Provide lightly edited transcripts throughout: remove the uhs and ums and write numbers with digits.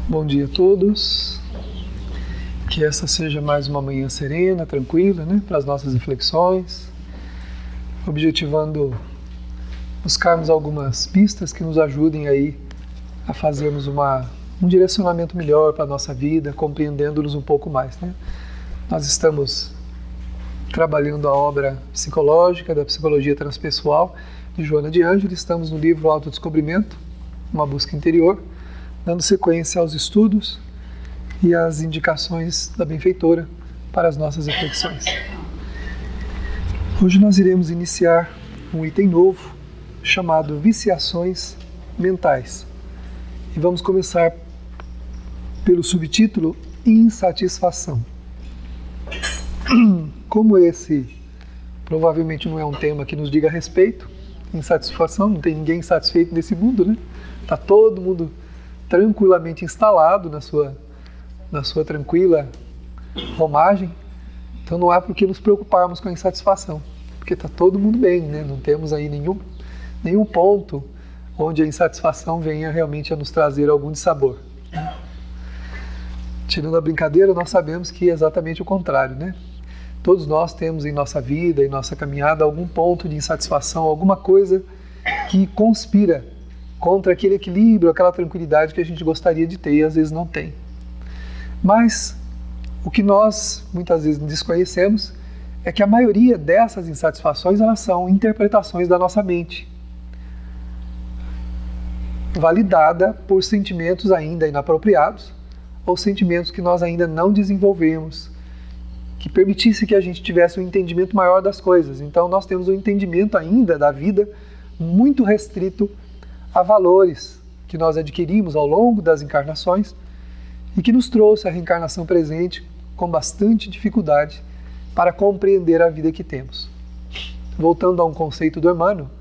Bom dia a todos, que essa seja mais uma manhã serena, tranquila, para as nossas reflexões, objetivando buscarmos algumas pistas que nos ajudem aí a fazermos um direcionamento melhor para a nossa vida, compreendendo-nos um pouco mais. Nós estamos trabalhando a obra psicológica da psicologia transpessoal de Joana de Ângeles, estamos no livro Autodescobrimento, uma busca interior, dando sequência aos estudos e às indicações da benfeitora para as nossas reflexões. Hoje nós iremos iniciar um item novo chamado Viciações Mentais. E vamos começar pelo subtítulo Insatisfação. Como esse provavelmente não é um tema que nos diga a respeito, insatisfação, não tem ninguém satisfeito nesse mundo, Está todo mundo tranquilamente instalado na sua tranquila romagem, então não há por que nos preocuparmos com a insatisfação, porque está todo mundo bem, não temos aí nenhum ponto onde a insatisfação venha realmente a nos trazer algum dissabor. Tirando a brincadeira, nós sabemos que é exatamente o contrário, Todos nós temos em nossa vida, em nossa caminhada, algum ponto de insatisfação, alguma coisa que conspira contra aquele equilíbrio, aquela tranquilidade que a gente gostaria de ter e às vezes não tem. Mas o que nós muitas vezes desconhecemos é que a maioria dessas insatisfações elas são interpretações da nossa mente, validada por sentimentos ainda inapropriados ou sentimentos que nós ainda não desenvolvemos, que permitisse que a gente tivesse um entendimento maior das coisas. Então nós temos um entendimento ainda da vida muito restrito a valores que nós adquirimos ao longo das encarnações e que nos trouxe a reencarnação presente com bastante dificuldade para compreender a vida que temos. Voltando a um conceito do Emmanuel,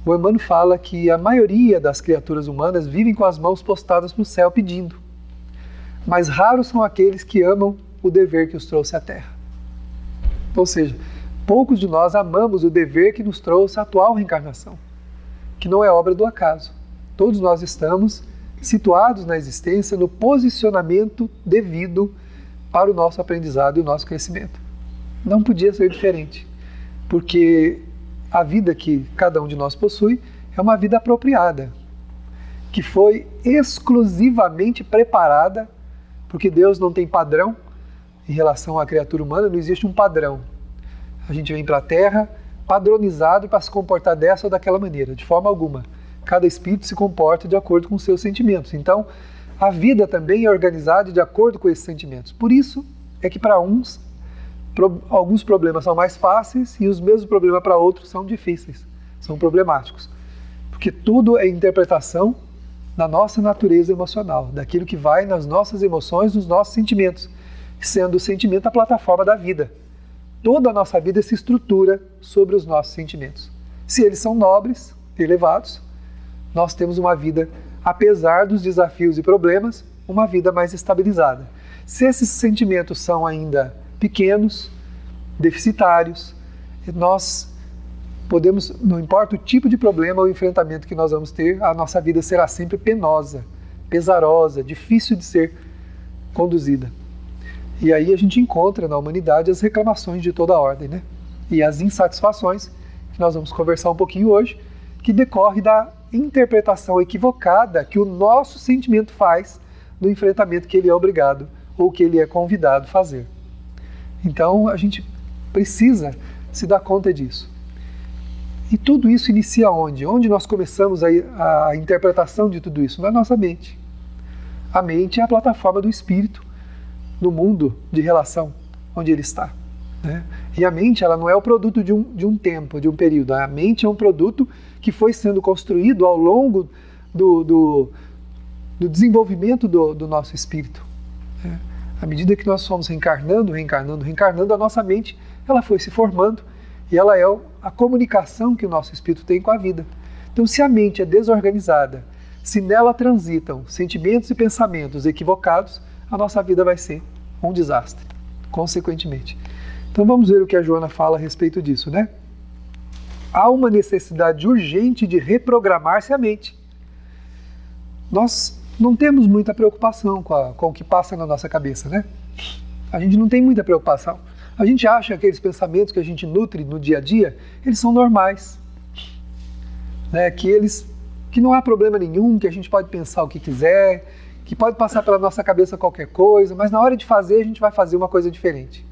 o Emmanuel fala que a maioria das criaturas humanas vivem com as mãos postadas para o céu pedindo, mas raros são aqueles que amam o dever que os trouxe à Terra. Ou seja, poucos de nós amamos o dever que nos trouxe a atual reencarnação, que não é obra do acaso. Todos nós estamos situados na existência no posicionamento devido para o nosso aprendizado e o nosso crescimento. Não podia ser diferente, porque a vida que cada um de nós possui é uma vida apropriada, que foi exclusivamente preparada, porque Deus não tem padrão em relação à criatura humana, não existe um padrão. A gente vem para a Terra padronizado para se comportar dessa ou daquela maneira, de forma alguma. Cada espírito se comporta de acordo com os seus sentimentos. Então, a vida também é organizada de acordo com esses sentimentos. Por isso é que para uns, alguns problemas são mais fáceis e os mesmos problemas para outros são difíceis, são problemáticos. Porque tudo é interpretação da nossa natureza emocional, daquilo que vai nas nossas emoções, nos nossos sentimentos, sendo o sentimento a plataforma da vida. Toda a nossa vida se estrutura sobre os nossos sentimentos. Se eles são nobres, elevados, nós temos uma vida, apesar dos desafios e problemas, uma vida mais estabilizada. Se esses sentimentos são ainda pequenos, deficitários, nós podemos, não importa o tipo de problema ou enfrentamento que nós vamos ter, a nossa vida será sempre penosa, pesarosa, difícil de ser conduzida. E aí a gente encontra na humanidade as reclamações de toda a ordem, E as insatisfações, que nós vamos conversar um pouquinho hoje, que decorre da interpretação equivocada que o nosso sentimento faz do enfrentamento que ele é obrigado ou que ele é convidado a fazer. Então a gente precisa se dar conta disso. E tudo isso inicia onde? Onde nós começamos a interpretação de tudo isso? Na nossa mente. A mente é a plataforma do espírito no mundo de relação onde ele está. E a mente ela não é o produto de um tempo, de um período. A mente é um produto que foi sendo construído ao longo do desenvolvimento do nosso espírito. À medida que nós fomos reencarnando, a nossa mente ela foi se formando e ela é a comunicação que o nosso espírito tem com a vida. Então, se a mente é desorganizada, se nela transitam sentimentos e pensamentos equivocados, a nossa vida vai ser um desastre, consequentemente. Então vamos ver o que a Joana fala a respeito disso, Há uma necessidade urgente de reprogramar-se a mente. Nós não temos muita preocupação com o que passa na nossa cabeça, né? A gente não tem muita preocupação. A gente acha que aqueles pensamentos que a gente nutre no dia a dia, eles são normais, né? Que não há problema nenhum, que a gente pode pensar o que quiser, que pode passar pela nossa cabeça qualquer coisa, mas na hora de fazer, a gente vai fazer uma coisa diferente.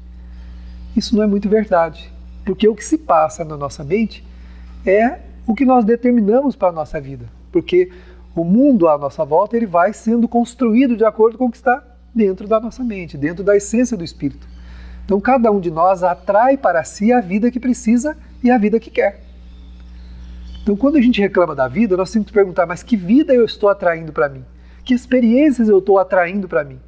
Isso não é muito verdade, porque o que se passa na nossa mente é o que nós determinamos para a nossa vida, porque o mundo à nossa volta ele vai sendo construído de acordo com o que está dentro da nossa mente, dentro da essência do espírito. Então cada um de nós atrai para si a vida que precisa e a vida que quer. Então quando a gente reclama da vida, nós temos que perguntar, mas que vida eu estou atraindo para mim? Que experiências eu estou atraindo para mim?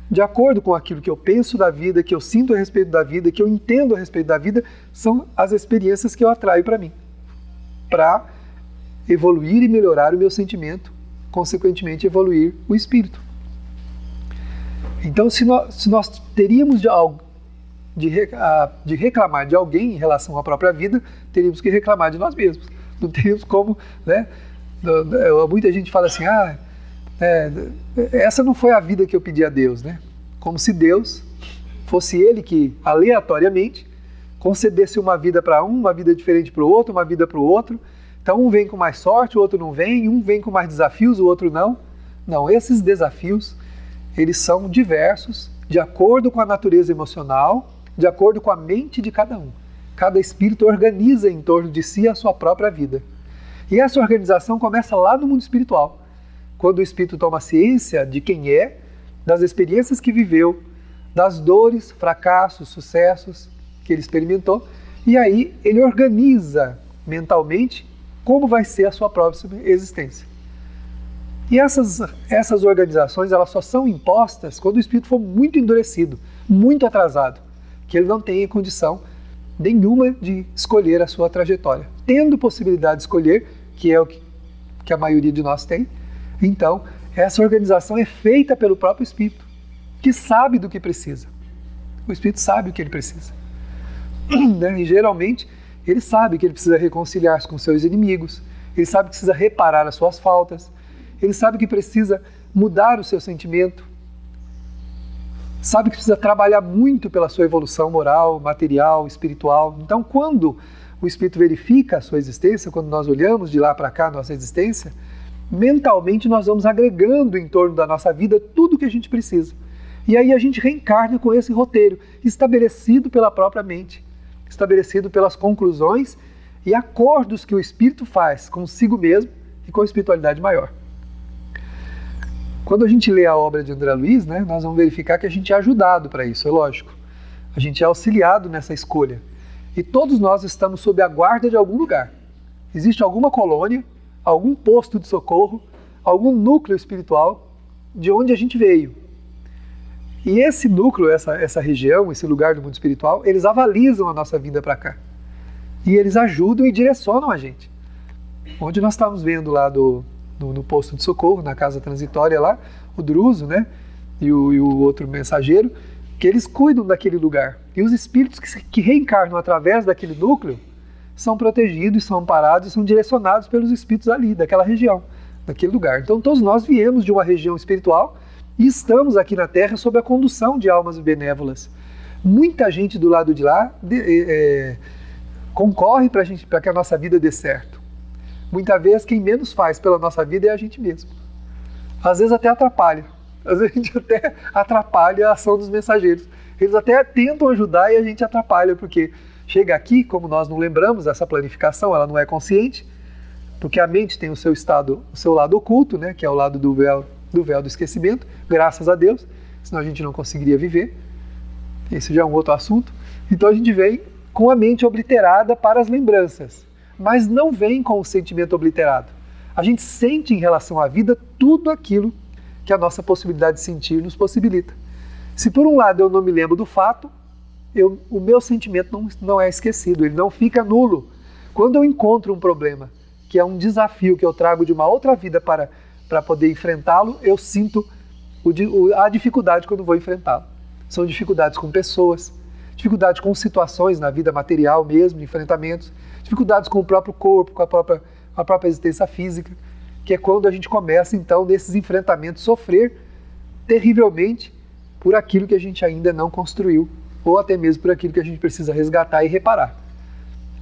De acordo com aquilo que eu penso da vida, que eu sinto a respeito da vida, que eu entendo a respeito da vida, são as experiências que eu atraio para mim, para evoluir e melhorar o meu sentimento, consequentemente evoluir o espírito. Então, se nós teríamos de reclamar de alguém em relação à própria vida, teríamos que reclamar de nós mesmos. Não teríamos como, né? Muita gente fala assim, essa não foi a vida que eu pedi a Deus, né? Como se Deus fosse Ele que, aleatoriamente, concedesse uma vida para um, uma vida diferente para o outro, uma vida para o outro. Então um vem com mais sorte, o outro não vem, um vem com mais desafios, o outro não. Não, esses desafios, eles são diversos, de acordo com a natureza emocional, de acordo com a mente de cada um. Cada espírito organiza em torno de si a sua própria vida. E essa organização começa lá no mundo espiritual, quando o espírito toma ciência de quem é, das experiências que viveu, das dores, fracassos, sucessos que ele experimentou, e aí ele organiza mentalmente como vai ser a sua próxima existência. E essas organizações, elas só são impostas quando o espírito for muito endurecido, muito atrasado, que ele não tenha condição nenhuma de escolher a sua trajetória. Tendo possibilidade de escolher, que é o que a maioria de nós tem, então essa organização é feita pelo próprio espírito, que sabe do que precisa. O espírito sabe o que ele precisa. E geralmente ele sabe que ele precisa reconciliar-se com seus inimigos, ele sabe que precisa reparar as suas faltas, ele sabe que precisa mudar o seu sentimento, sabe que precisa trabalhar muito pela sua evolução moral, material, espiritual. Então, quando o espírito verifica a sua existência, quando nós olhamos de lá para cá a nossa existência, mentalmente nós vamos agregando em torno da nossa vida tudo o que a gente precisa. E aí a gente reencarna com esse roteiro, estabelecido pela própria mente, estabelecido pelas conclusões e acordos que o espírito faz consigo mesmo e com a espiritualidade maior. Quando a gente lê a obra de André Luiz, né, nós vamos verificar que a gente é ajudado para isso, é lógico. A gente é auxiliado nessa escolha. E todos nós estamos sob a guarda de algum lugar. Existe alguma colônia, algum posto de socorro, algum núcleo espiritual de onde a gente veio. E esse núcleo, essa região, esse lugar do mundo espiritual, eles avalizam a nossa vinda para cá. E eles ajudam e direcionam a gente. Onde nós estamos vendo lá no posto de socorro, na casa transitória lá, o Druso, né, e o outro mensageiro, que eles cuidam daquele lugar. E os espíritos que reencarnam através daquele núcleo são protegidos, são amparados e são direcionados pelos espíritos ali, daquela região, daquele lugar. Então todos nós viemos de uma região espiritual e estamos aqui na Terra sob a condução de almas benévolas. Muita gente do lado de lá concorre para que a nossa vida dê certo. Muitas vezes quem menos faz pela nossa vida é a gente mesmo. Às vezes até atrapalha. Às vezes a gente até atrapalha a ação dos mensageiros. Eles até tentam ajudar e a gente atrapalha, porque chega aqui, como nós não lembramos dessa planificação, ela não é consciente, porque a mente tem o seu lado oculto, né, que é o lado do véu do esquecimento, graças a Deus, senão a gente não conseguiria viver. Esse já é um outro assunto. Então a gente vem com a mente obliterada para as lembranças, mas não vem com o sentimento obliterado. A gente sente em relação à vida tudo aquilo que a nossa possibilidade de sentir nos possibilita. Se por um lado eu não me lembro do fato, o meu sentimento não é esquecido, ele não fica nulo. Quando eu encontro um problema, que é um desafio que eu trago de uma outra vida para poder enfrentá-lo, eu sinto a dificuldade quando vou enfrentá-lo. São dificuldades com pessoas, dificuldades com situações na vida material mesmo, enfrentamentos, dificuldades com o próprio corpo, com a própria existência física, que é quando a gente começa, então, nesses enfrentamentos, sofrer terrivelmente por aquilo que a gente ainda não construiu, ou até mesmo por aquilo que a gente precisa resgatar e reparar.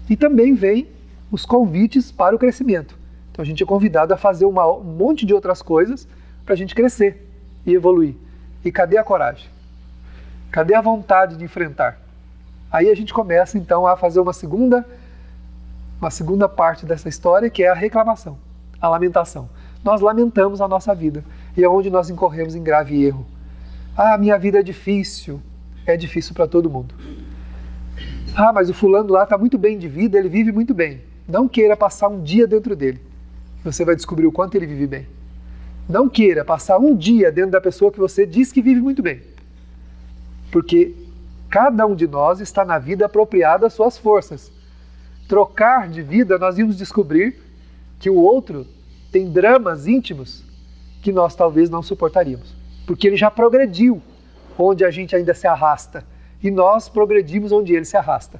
E também vem os convites para o crescimento. Então a gente é convidado a fazer um monte de outras coisas para a gente crescer e evoluir. E cadê a coragem? Cadê a vontade de enfrentar? Aí a gente começa então a fazer uma segunda parte dessa história, que é a reclamação, a lamentação. Nós lamentamos a nossa vida e é onde nós incorremos em grave erro. Ah, minha vida é difícil para todo mundo. Ah, mas o fulano lá está muito bem de vida, ele vive muito bem. Não queira passar um dia dentro dele. Você vai descobrir o quanto ele vive bem. Não queira passar um dia dentro da pessoa que você diz que vive muito bem. Porque cada um de nós está na vida apropriado às suas forças. Trocar de vida, nós íamos descobrir que o outro tem dramas íntimos que nós talvez não suportaríamos. Porque ele já progrediu onde a gente ainda se arrasta. E nós progredimos onde ele se arrasta.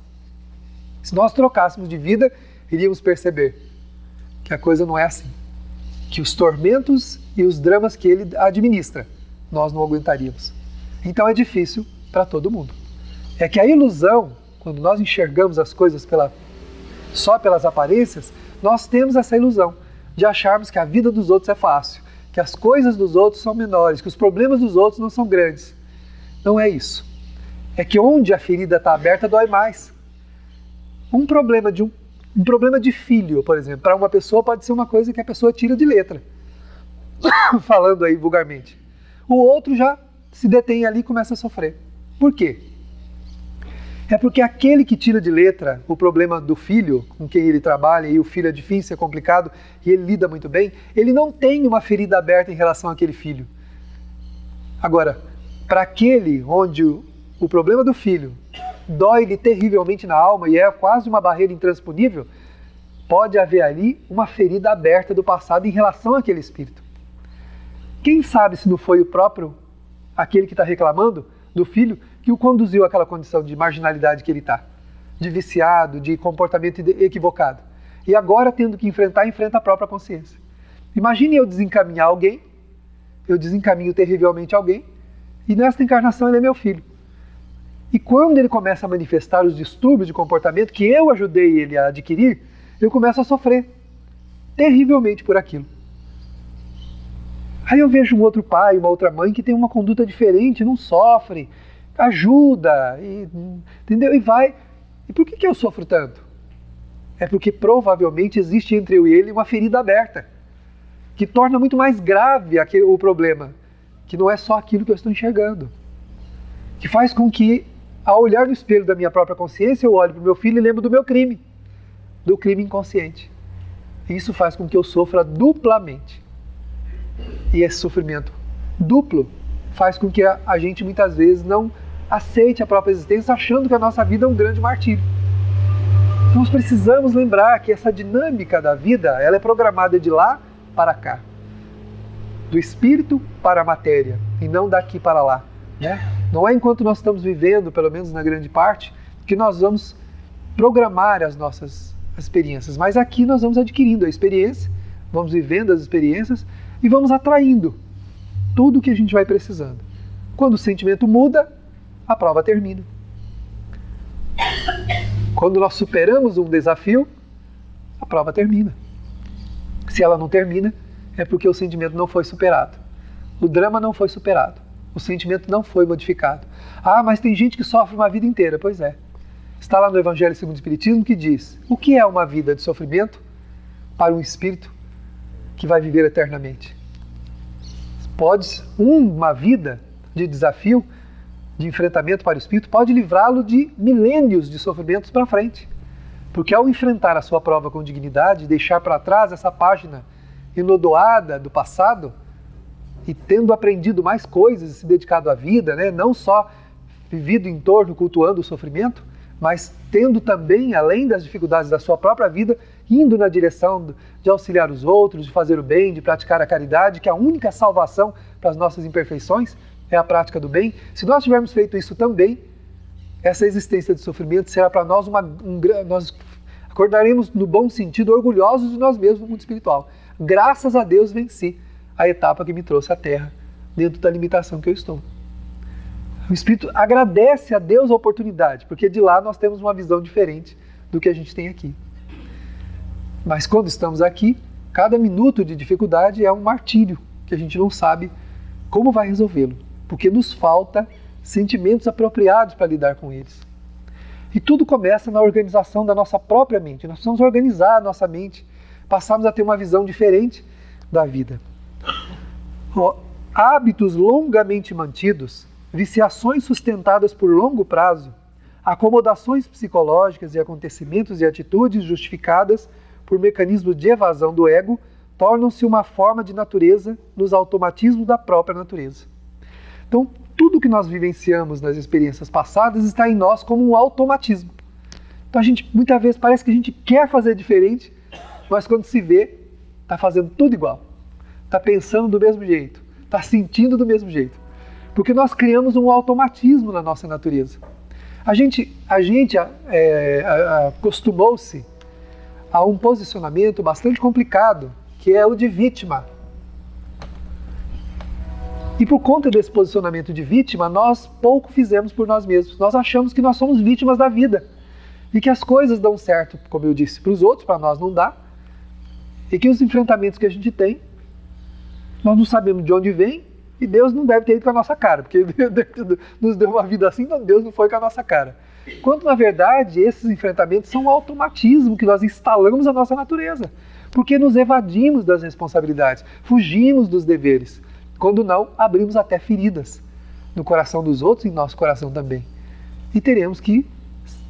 Se nós trocássemos de vida, iríamos perceber que a coisa não é assim. Que os tormentos e os dramas que ele administra, nós não aguentaríamos. Então é difícil para todo mundo. É que a ilusão, quando nós enxergamos as coisas só pelas aparências, nós temos essa ilusão de acharmos que a vida dos outros é fácil, que as coisas dos outros são menores, que os problemas dos outros não são grandes. Não é isso. É que onde a ferida está aberta dói mais. Um problema de filho, por exemplo, para uma pessoa pode ser uma coisa que a pessoa tira de letra, falando aí vulgarmente. O outro já se detém ali e começa a sofrer. Por quê? É porque aquele que tira de letra o problema do filho com quem ele trabalha, e o filho é difícil, é complicado, e ele lida muito bem, ele não tem uma ferida aberta em relação àquele filho. Agora, para aquele onde o problema do filho dói-lhe terrivelmente na alma e é quase uma barreira intransponível, pode haver ali uma ferida aberta do passado em relação àquele espírito. Quem sabe se não foi o próprio, aquele que está reclamando do filho, que o conduziu àquela condição de marginalidade que ele está, de viciado, de comportamento equivocado. E agora, tendo que enfrenta a própria consciência. Imagine eu desencaminhar alguém, eu desencaminho terrivelmente alguém, e nesta encarnação ele é meu filho. E quando ele começa a manifestar os distúrbios de comportamento que eu ajudei ele a adquirir, eu começo a sofrer terrivelmente por aquilo. Aí eu vejo um outro pai, uma outra mãe que tem uma conduta diferente, não sofre, ajuda, entendeu? E vai. E por que eu sofro tanto? É porque provavelmente existe entre eu e ele uma ferida aberta, que torna muito mais grave o problema, que não é só aquilo que eu estou enxergando. Que faz com que, ao olhar no espelho da minha própria consciência, eu olho para o meu filho e lembro do meu crime, do crime inconsciente. E isso faz com que eu sofra duplamente. E esse sofrimento duplo faz com que a gente muitas vezes não aceite a própria existência, achando que a nossa vida é um grande martírio. Nós precisamos lembrar que essa dinâmica da vida, ela é programada de lá para cá, do espírito para a matéria, e não daqui para lá, né? Não é enquanto nós estamos vivendo, pelo menos na grande parte, que nós vamos programar as nossas experiências, mas aqui nós vamos adquirindo a experiência, vamos vivendo as experiências e vamos atraindo tudo o que a gente vai precisando. Quando o sentimento muda, a prova termina. Quando nós superamos um desafio, a prova termina. Se ela não termina, é porque o sentimento não foi superado. O drama não foi superado. O sentimento não foi modificado. Ah, mas tem gente que sofre uma vida inteira. Pois é. Está lá no Evangelho segundo o Espiritismo que diz: o que é uma vida de sofrimento para um espírito que vai viver eternamente? Uma vida de desafio, de enfrentamento para o espírito, pode livrá-lo de milênios de sofrimentos para frente. Porque ao enfrentar a sua prova com dignidade, deixar para trás essa página enodoada do passado, e tendo aprendido mais coisas e se dedicado à vida, né? Não só vivido em torno, cultuando o sofrimento, mas tendo também, além das dificuldades da sua própria vida, indo na direção de auxiliar os outros, de fazer o bem, de praticar a caridade, que a única salvação para as nossas imperfeições é a prática do bem. Se nós tivermos feito isso também, essa existência de sofrimento será para nós nós acordaremos no bom sentido orgulhosos de nós mesmos no mundo espiritual. graças a Deus venci a etapa que me trouxe à Terra, dentro da limitação que eu estou. O Espírito agradece a Deus a oportunidade, porque de lá nós temos uma visão diferente do que a gente tem aqui. Mas quando estamos aqui, cada minuto de dificuldade é um martírio, que a gente não sabe como vai resolvê-lo, porque nos falta sentimentos apropriados para lidar com eles. E tudo começa na organização da nossa própria mente. Nós precisamos organizar a nossa mente, passarmos a ter uma visão diferente da vida. Hábitos longamente mantidos, viciações sustentadas por longo prazo, acomodações psicológicas e acontecimentos e atitudes justificadas por mecanismos de evasão do ego, tornam-se uma forma de natureza nos automatismos da própria natureza. Então, tudo que nós vivenciamos nas experiências passadas está em nós como um automatismo. Então, muitas vezes parece que a gente quer fazer diferente, mas quando se vê, está fazendo tudo igual. Está pensando do mesmo jeito, está sentindo do mesmo jeito. Porque nós criamos um automatismo na nossa natureza. A gente acostumou-se a um posicionamento bastante complicado, que é o de vítima. E por conta desse posicionamento de vítima, nós pouco fizemos por nós mesmos. Nós achamos que nós somos vítimas da vida. E que as coisas dão certo, como eu disse, para os outros, para nós não dá. E que os enfrentamentos que a gente tem, nós não sabemos de onde vem, e Deus não deve ter ido com a nossa cara, porque Deus nos deu uma vida assim, então Deus não foi com a nossa cara. Quando, na verdade, esses enfrentamentos são um automatismo que nós instalamos na nossa natureza, porque nos evadimos das responsabilidades, fugimos dos deveres. Quando não, abrimos até feridas no coração dos outros e em nosso coração também. E teremos que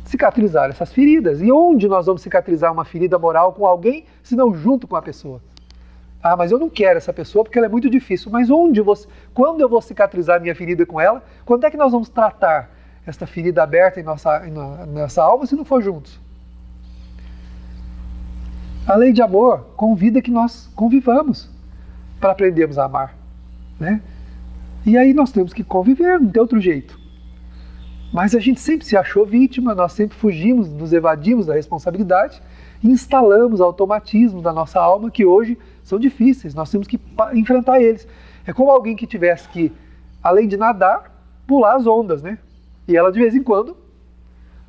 cicatrizar essas feridas. E onde nós vamos cicatrizar uma ferida moral com alguém, se não junto com a pessoa? Ah, mas eu não quero essa pessoa porque ela é muito difícil. Mas quando eu vou cicatrizar minha ferida com ela, quando é que nós vamos tratar esta ferida aberta em nossa alma se não for juntos? A lei de amor convida que nós convivamos para aprendermos a amar, né? E aí nós temos que conviver, não tem outro jeito. Mas a gente sempre se achou vítima, nós sempre fugimos, nos evadimos da responsabilidade e instalamos automatismos da nossa alma que hoje são difíceis, nós temos que enfrentar eles. É como alguém que tivesse que, além de nadar, pular as ondas, né? E ela de vez em quando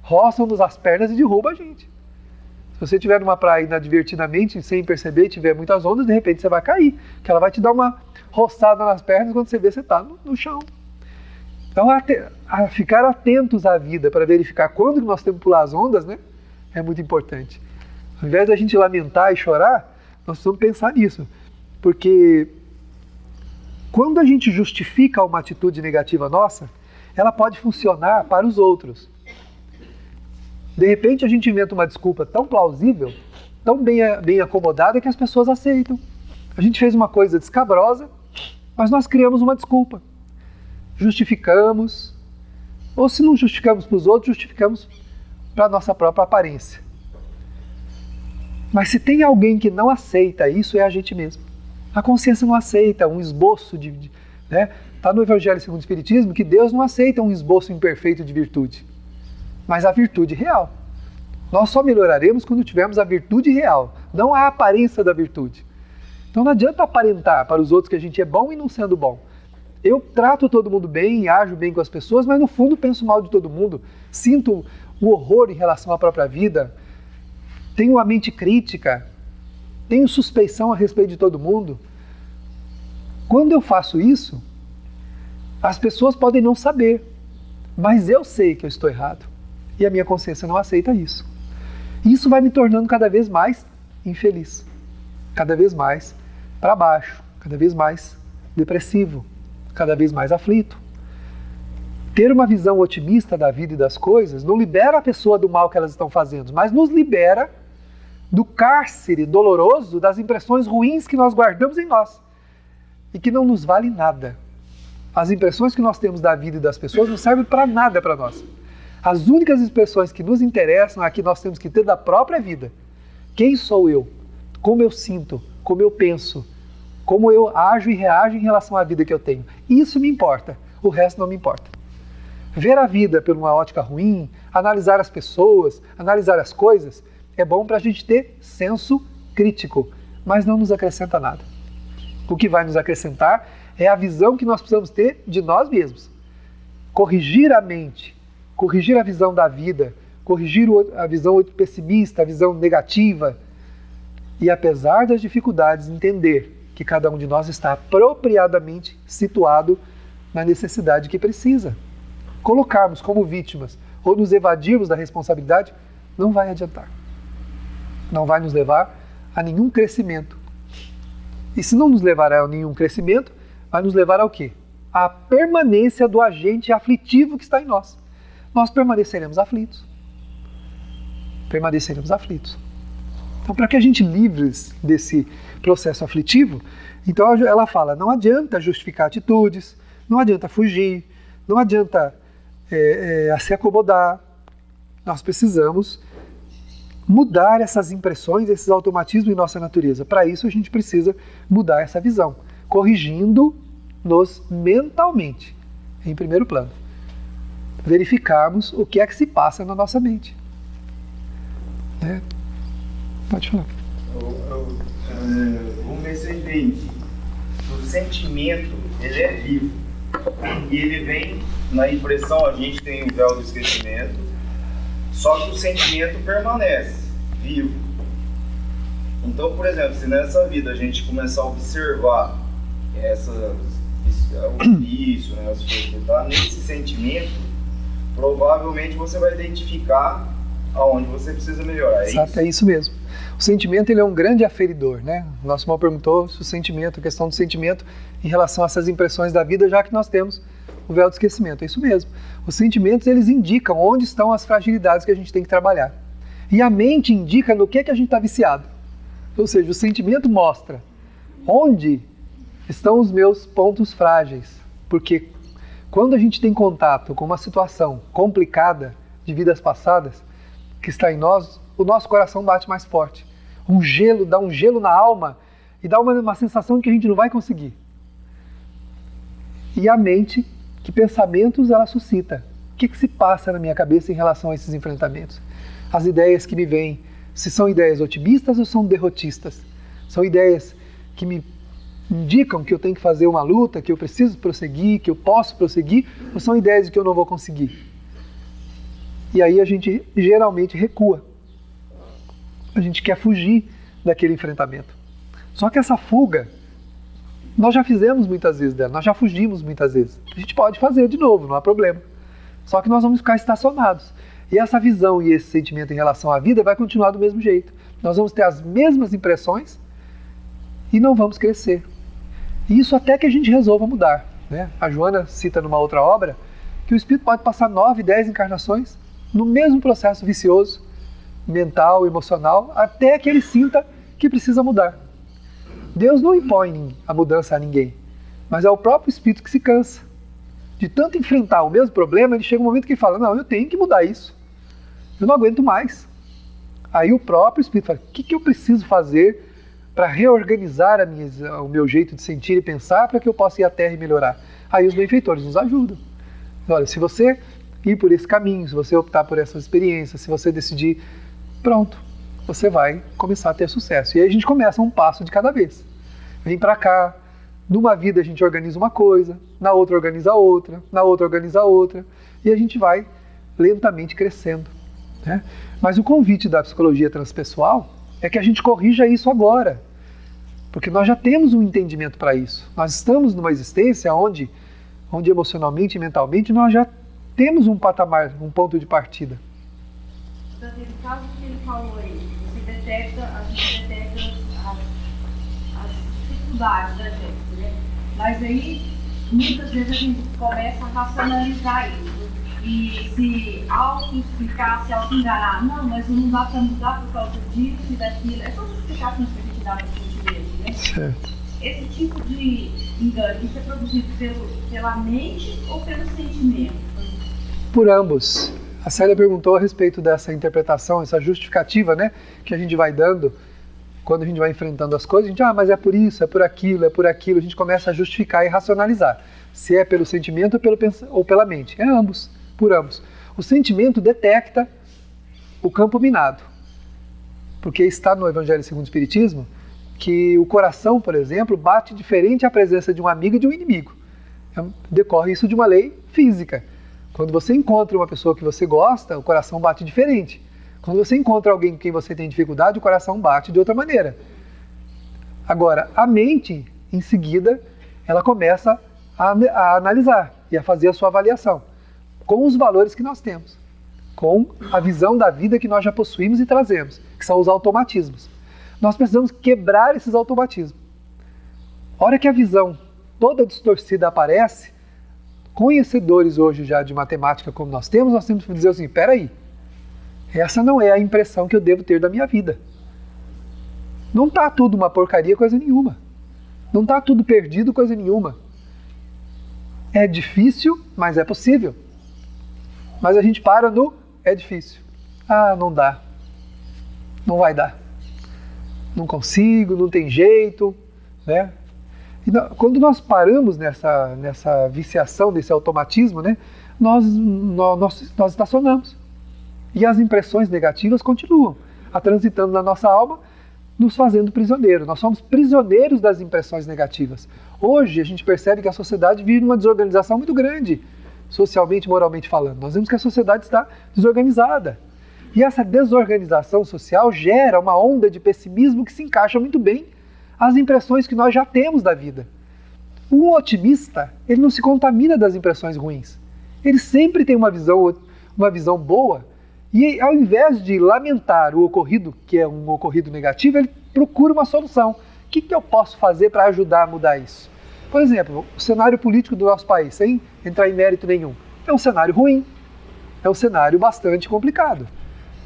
roçam-nos as pernas e derruba a gente. Se você estiver numa praia inadvertidamente, sem perceber, e tiver muitas ondas, de repente você vai cair, que ela vai te dar uma roçada nas pernas, quando você vê, você está no chão. Então, a ficar atentos à vida para verificar quando nós temos que pular as ondas, né, é muito importante. Ao invés da gente lamentar e chorar, nós precisamos pensar nisso. Porque quando a gente justifica uma atitude negativa nossa, ela pode funcionar para os outros. De repente a gente inventa uma desculpa tão plausível, tão bem acomodada, que as pessoas aceitam. A gente fez uma coisa descabrosa, mas nós criamos uma desculpa. Justificamos, ou se não justificamos para os outros, justificamos para a nossa própria aparência. Mas se tem alguém que não aceita isso, é a gente mesmo. A consciência não aceita um esboço né? Está no Evangelho segundo o Espiritismo que Deus não aceita um esboço imperfeito de virtude, mas a virtude real. Nós só melhoraremos quando tivermos a virtude real, não a aparência da virtude. Então não adianta aparentar para os outros que a gente é bom e não sendo bom. Eu trato todo mundo bem e ajo bem com as pessoas, mas no fundo penso mal de todo mundo, sinto o horror em relação à própria vida, tenho uma mente crítica, tenho suspeição a respeito de todo mundo. Quando eu faço isso, as pessoas podem não saber, mas eu sei que eu estou errado e a minha consciência não aceita isso. Isso vai me tornando cada vez mais infeliz, cada vez mais para baixo, cada vez mais depressivo, cada vez mais aflito. Ter uma visão otimista da vida e das coisas não libera a pessoa do mal que elas estão fazendo, mas nos libera do cárcere doloroso das impressões ruins que nós guardamos em nós e que não nos vale nada. As impressões que nós temos da vida e das pessoas não servem para nada para nós. As únicas impressões que nos interessam é a que nós temos que ter da própria vida. Quem sou eu? Como eu sinto? Como eu penso? Como eu ajo e reajo em relação à vida que eu tenho? Isso me importa, o resto não me importa. Ver a vida por uma ótica ruim, analisar as pessoas, analisar as coisas, é bom para a gente ter senso crítico, mas não nos acrescenta nada. O que vai nos acrescentar é a visão que nós precisamos ter de nós mesmos. Corrigir a mente, corrigir a visão da vida, corrigir a visão pessimista, a visão negativa. E apesar das dificuldades, entender que cada um de nós está apropriadamente situado na necessidade que precisa. Colocarmos como vítimas ou nos evadirmos da responsabilidade não vai adiantar. Não vai nos levar a nenhum crescimento. E se não nos levar a nenhum crescimento, vai nos levar ao quê? À permanência do agente aflitivo que está em nós. Nós permaneceremos aflitos. Permaneceremos aflitos. Então, para que a gente livre desse processo aflitivo, então ela fala, não adianta justificar atitudes, não adianta fugir, não adianta se acomodar. Nós precisamos mudar essas impressões, esses automatismos em nossa natureza. Para isso, a gente precisa mudar essa visão, corrigindo-nos mentalmente, em primeiro plano. Verificarmos o que é que se passa na nossa mente. Pode falar. O Messenger, o sentimento, ele é vivo. E ele vem na impressão, a gente tem o véu do esquecimento, só que o sentimento permanece vivo. Então, por exemplo, se nessa vida a gente começar a observar o vício, as coisas que tá nesse sentimento, provavelmente você vai identificar aonde você precisa melhorar. Exato, é isso mesmo. O sentimento, ele é um grande aferidor, né? O nosso irmão perguntou se o sentimento, a questão do sentimento em relação a essas impressões da vida, já que nós temos o véu do esquecimento. É isso mesmo. Os sentimentos, eles indicam onde estão as fragilidades que a gente tem que trabalhar. E a mente indica no que a gente está viciado. Ou seja, o sentimento mostra onde estão os meus pontos frágeis. Porque quando a gente tem contato com uma situação complicada de vidas passadas, que está em nós, o nosso coração bate mais forte. Dá um gelo na alma e dá uma sensação de que a gente não vai conseguir. E a mente, que pensamentos ela suscita? O que se passa na minha cabeça em relação a esses enfrentamentos? As ideias que me vêm, se são ideias otimistas ou são derrotistas? São ideias que me indicam que eu tenho que fazer uma luta, que eu preciso prosseguir, que eu posso prosseguir, ou são ideias de que eu não vou conseguir? E aí a gente geralmente recua. A gente quer fugir daquele enfrentamento. Só que essa fuga, nós já fizemos muitas vezes dela, nós já fugimos muitas vezes. A gente pode fazer de novo, não há problema. Só que nós vamos ficar estacionados. E essa visão e esse sentimento em relação à vida vai continuar do mesmo jeito. Nós vamos ter as mesmas impressões e não vamos crescer. E isso até que a gente resolva mudar. Né? A Joana cita numa outra obra que o espírito pode passar 9, 10 encarnações no mesmo processo vicioso, mental, emocional, até que ele sinta que precisa mudar. Deus não impõe a mudança a ninguém, mas é o próprio espírito que se cansa. De tanto enfrentar o mesmo problema, ele chega um momento que ele fala, não, eu tenho que mudar isso. Eu não aguento mais. Aí o próprio espírito fala, o que eu preciso fazer para reorganizar o meu jeito de sentir e pensar para que eu possa ir à Terra e melhorar? Aí os benfeitores nos ajudam. Olha, se você ir por esse caminho, se você optar por essas experiências, se você decidir, pronto, você vai começar a ter sucesso. E aí a gente começa um passo de cada vez. Vem para cá, numa vida a gente organiza uma coisa, na outra organiza outra, na outra organiza outra, e a gente vai lentamente crescendo. Né? Mas o convite da psicologia transpessoal é que a gente corrija isso agora, porque nós já temos um entendimento para isso. Nós estamos numa existência onde emocionalmente e mentalmente nós já temos um patamar, um ponto de partida. Então, nesse caso que ele falou aí, a gente detecta as dificuldades da gente, né? Mas aí, muitas vezes a gente começa a racionalizar isso. E se auto-explicar, se auto-enganar, não, mas não dá para mudar por causa disso e daquilo. É só explicações que a gente dá para a gente mesmo, né? Certo. Esse tipo de engano, isso é produzido pela mente ou pelo sentimento? Por ambos. A Célia perguntou a respeito dessa interpretação, essa justificativa, né, que a gente vai dando quando a gente vai enfrentando as coisas. A gente, mas é por isso, é por aquilo, a gente começa a justificar e racionalizar. Se é pelo sentimento ou pela mente. É ambos, por ambos. O sentimento detecta o campo minado. Porque está no Evangelho segundo o Espiritismo que o coração, por exemplo, bate diferente à presença de um amigo e de um inimigo. Decorre isso de uma lei física. Quando você encontra uma pessoa que você gosta, o coração bate diferente. Quando você encontra alguém com quem você tem dificuldade, o coração bate de outra maneira. Agora, a mente, em seguida, ela começa a analisar e a fazer a sua avaliação com os valores que nós temos, com a visão da vida que nós já possuímos e trazemos, que são os automatismos. Nós precisamos quebrar esses automatismos. A hora que a visão toda distorcida aparece, conhecedores hoje já de matemática como nós temos que dizer assim, peraí, essa não é a impressão que eu devo ter da minha vida. Não está tudo uma porcaria, coisa nenhuma. Não está tudo perdido, coisa nenhuma. É difícil, mas é possível. Mas a gente para no é difícil. Ah, não dá. Não vai dar. Não consigo, não tem jeito, né? E quando nós paramos nessa viciação, nesse automatismo, né, nós estacionamos. E as impressões negativas continuam transitando na nossa alma, nos fazendo prisioneiros. Nós somos prisioneiros das impressões negativas. Hoje a gente percebe que a sociedade vive uma desorganização muito grande, socialmente e moralmente falando. Nós vemos que a sociedade está desorganizada. E essa desorganização social gera uma onda de pessimismo que se encaixa muito bem às impressões que nós já temos da vida. O otimista, ele não se contamina das impressões ruins. Ele sempre tem uma visão boa e, ao invés de lamentar o ocorrido, que é um ocorrido negativo, ele procura uma solução. O que eu posso fazer para ajudar a mudar isso? Por exemplo, o cenário político do nosso país, sem entrar em mérito nenhum, é um cenário ruim, é um cenário bastante complicado.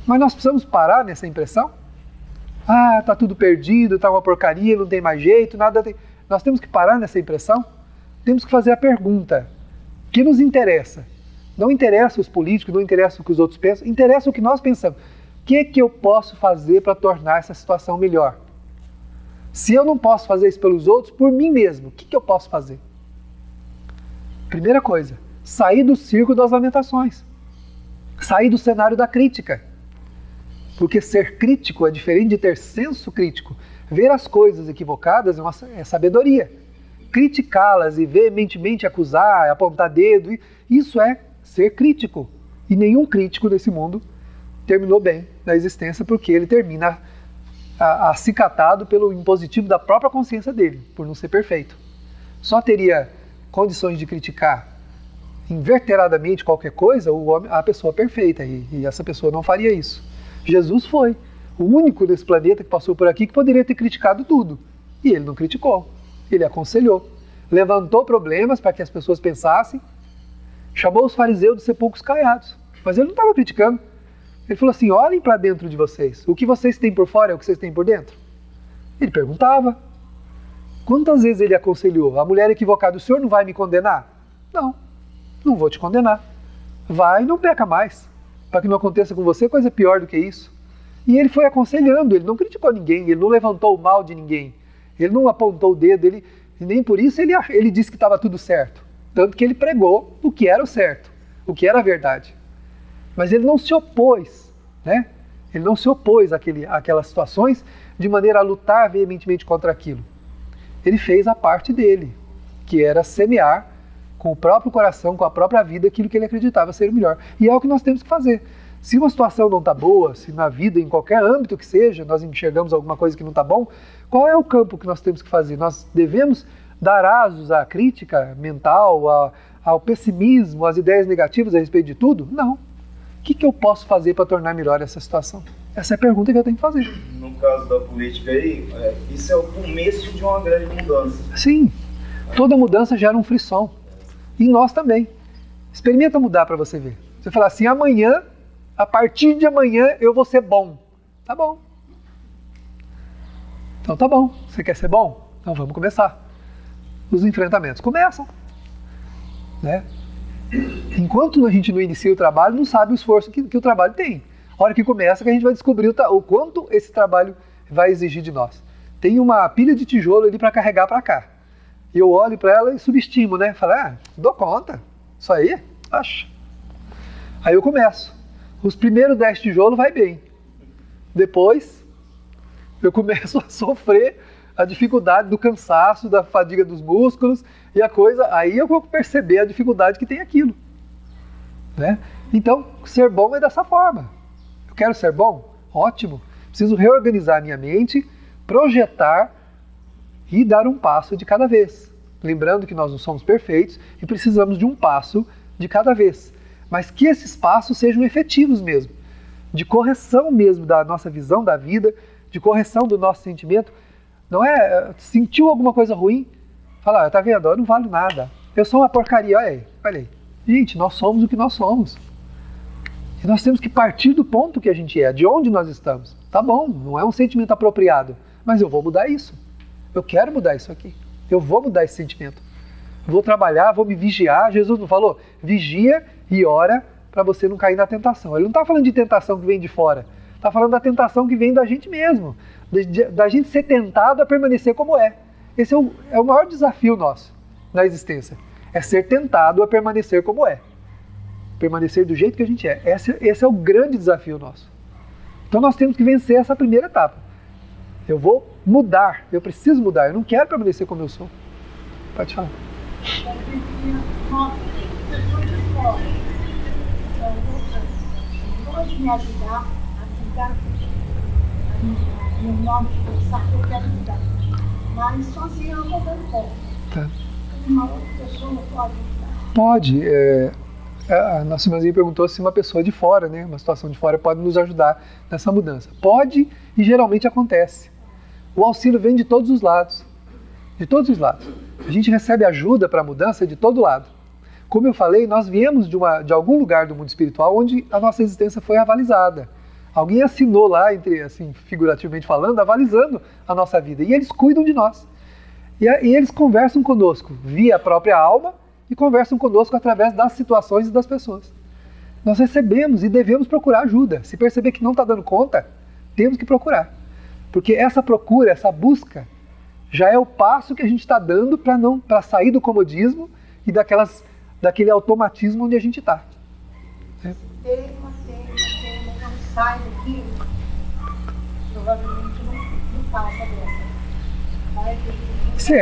Mas nós precisamos parar nessa impressão? Ah, tá tudo perdido, tá uma porcaria, não tem mais jeito, nada tem... Nós temos que parar nessa impressão? Temos que fazer a pergunta, que nos interessa? Não interessa os políticos, não interessa o que os outros pensam, interessa o que nós pensamos. O que eu posso fazer para tornar essa situação melhor? Se eu não posso fazer isso pelos outros, por mim mesmo, o que eu posso fazer? Primeira coisa, sair do circo das lamentações. Sair do cenário da crítica. Porque ser crítico é diferente de ter senso crítico. Ver as coisas equivocadas é sabedoria. Criticá-las e veementemente acusar, apontar dedo, isso é ser crítico. E nenhum crítico nesse mundo terminou bem na existência, porque ele termina acicatado pelo impositivo da própria consciência dele, por não ser perfeito. Só teria condições de criticar inverteradamente qualquer coisa a pessoa perfeita, e essa pessoa não faria isso. Jesus foi o único nesse planeta que passou por aqui que poderia ter criticado tudo. E ele não criticou, ele aconselhou. Levantou problemas para que as pessoas pensassem, chamou os fariseus de sepulcros caiados. Mas ele não estava criticando. Ele falou assim, olhem para dentro de vocês. O que vocês têm por fora é o que vocês têm por dentro? Ele perguntava. Quantas vezes ele aconselhou? A mulher equivocada, o senhor não vai me condenar? Não, não vou te condenar. Vai e não peca mais. Para que não aconteça com você coisa pior do que isso. E ele foi aconselhando, ele não criticou ninguém, ele não levantou o mal de ninguém, ele não apontou o dedo, nem por isso ele disse que estava tudo certo. Tanto que ele pregou o que era o certo, o que era a verdade. Mas ele não se opôs, né? Ele não se opôs àquelas situações de maneira a lutar veementemente contra aquilo. Ele fez a parte dele, que era semear com o próprio coração, com a própria vida, aquilo que ele acreditava ser o melhor. E é o que nós temos que fazer. Se uma situação não está boa, se na vida, em qualquer âmbito que seja, nós enxergamos alguma coisa que não está bom, qual é o campo que nós temos que fazer? Nós devemos dar asos à crítica mental, ao pessimismo, às ideias negativas a respeito de tudo? Não. O que eu posso fazer para tornar melhor essa situação? Essa é a pergunta que eu tenho que fazer. No caso da política aí, isso é o começo de uma grande mudança. Sim. Toda mudança gera um frisson. E nós também. Experimenta mudar para você ver. Você fala assim, amanhã, a partir de amanhã, eu vou ser bom. Tá bom. Então tá bom. Você quer ser bom? Então vamos começar. Os enfrentamentos começam. Né? Enquanto a gente não inicia o trabalho, não sabe o esforço que o trabalho tem. A hora que começa, que a gente vai descobrir o quanto esse trabalho vai exigir de nós. Tem uma pilha de tijolo ali para carregar para cá. E eu olho para ela e subestimo, né? Falo, dou conta. Isso aí, acho. Aí eu começo. Os primeiros 10 tijolos vai bem. Depois, eu começo a sofrer a dificuldade do cansaço, da fadiga dos músculos e a coisa, aí eu vou perceber a dificuldade que tem aquilo, né? Então, ser bom é dessa forma. Eu quero ser bom? Ótimo. Preciso reorganizar a minha mente, projetar e dar um passo de cada vez. Lembrando que nós não somos perfeitos e precisamos de um passo de cada vez. Mas que esses passos sejam efetivos mesmo, de correção mesmo da nossa visão da vida, de correção do nosso sentimento. Não é, sentiu alguma coisa ruim? Fala, tá vendo? Eu não valho nada. Eu sou uma porcaria, olha aí. Gente, nós somos o que nós somos. E nós temos que partir do ponto que a gente é, de onde nós estamos. Tá bom, não é um sentimento apropriado, mas eu vou mudar isso. Eu quero mudar isso aqui. Eu vou mudar esse sentimento. Vou trabalhar, vou me vigiar. Jesus não falou? Vigia e ora para você não cair na tentação. Ele não está falando de tentação que vem de fora. Está falando da tentação que vem da gente mesmo. Da gente ser tentado a permanecer como é. Esse é o maior desafio nosso na existência. É ser tentado a permanecer como é. Permanecer do jeito que a gente é. Esse é o grande desafio nosso. Então nós temos que vencer essa primeira etapa. Eu vou mudar, eu preciso mudar, eu não quero permanecer como eu sou. Pode falar. Pode me ajudar a mudar meu modo de pensar que eu quero mudar. Mas sozinha eu não vou dando conta. Tá. Uma outra pessoa pode ajudar? Pode. A nossa irmãzinha perguntou se uma pessoa de fora, né, uma situação de fora, pode nos ajudar nessa mudança. Pode e geralmente acontece. O auxílio vem de todos os lados. De todos os lados. A gente recebe ajuda para a mudança de todo lado. Como eu falei, nós viemos de algum lugar do mundo espiritual onde a nossa existência foi avalizada. Alguém assinou lá, assim, figurativamente falando, avalizando a nossa vida. E eles cuidam de nós. E eles conversam conosco via a própria alma e conversam conosco através das situações e das pessoas. Nós recebemos e devemos procurar ajuda. Se perceber que não está dando conta, temos que procurar. Porque essa procura, essa busca, já é o passo que a gente está dando para sair do comodismo e daquele automatismo onde a gente está. Tema, não sai daqui, provavelmente não passa dessa.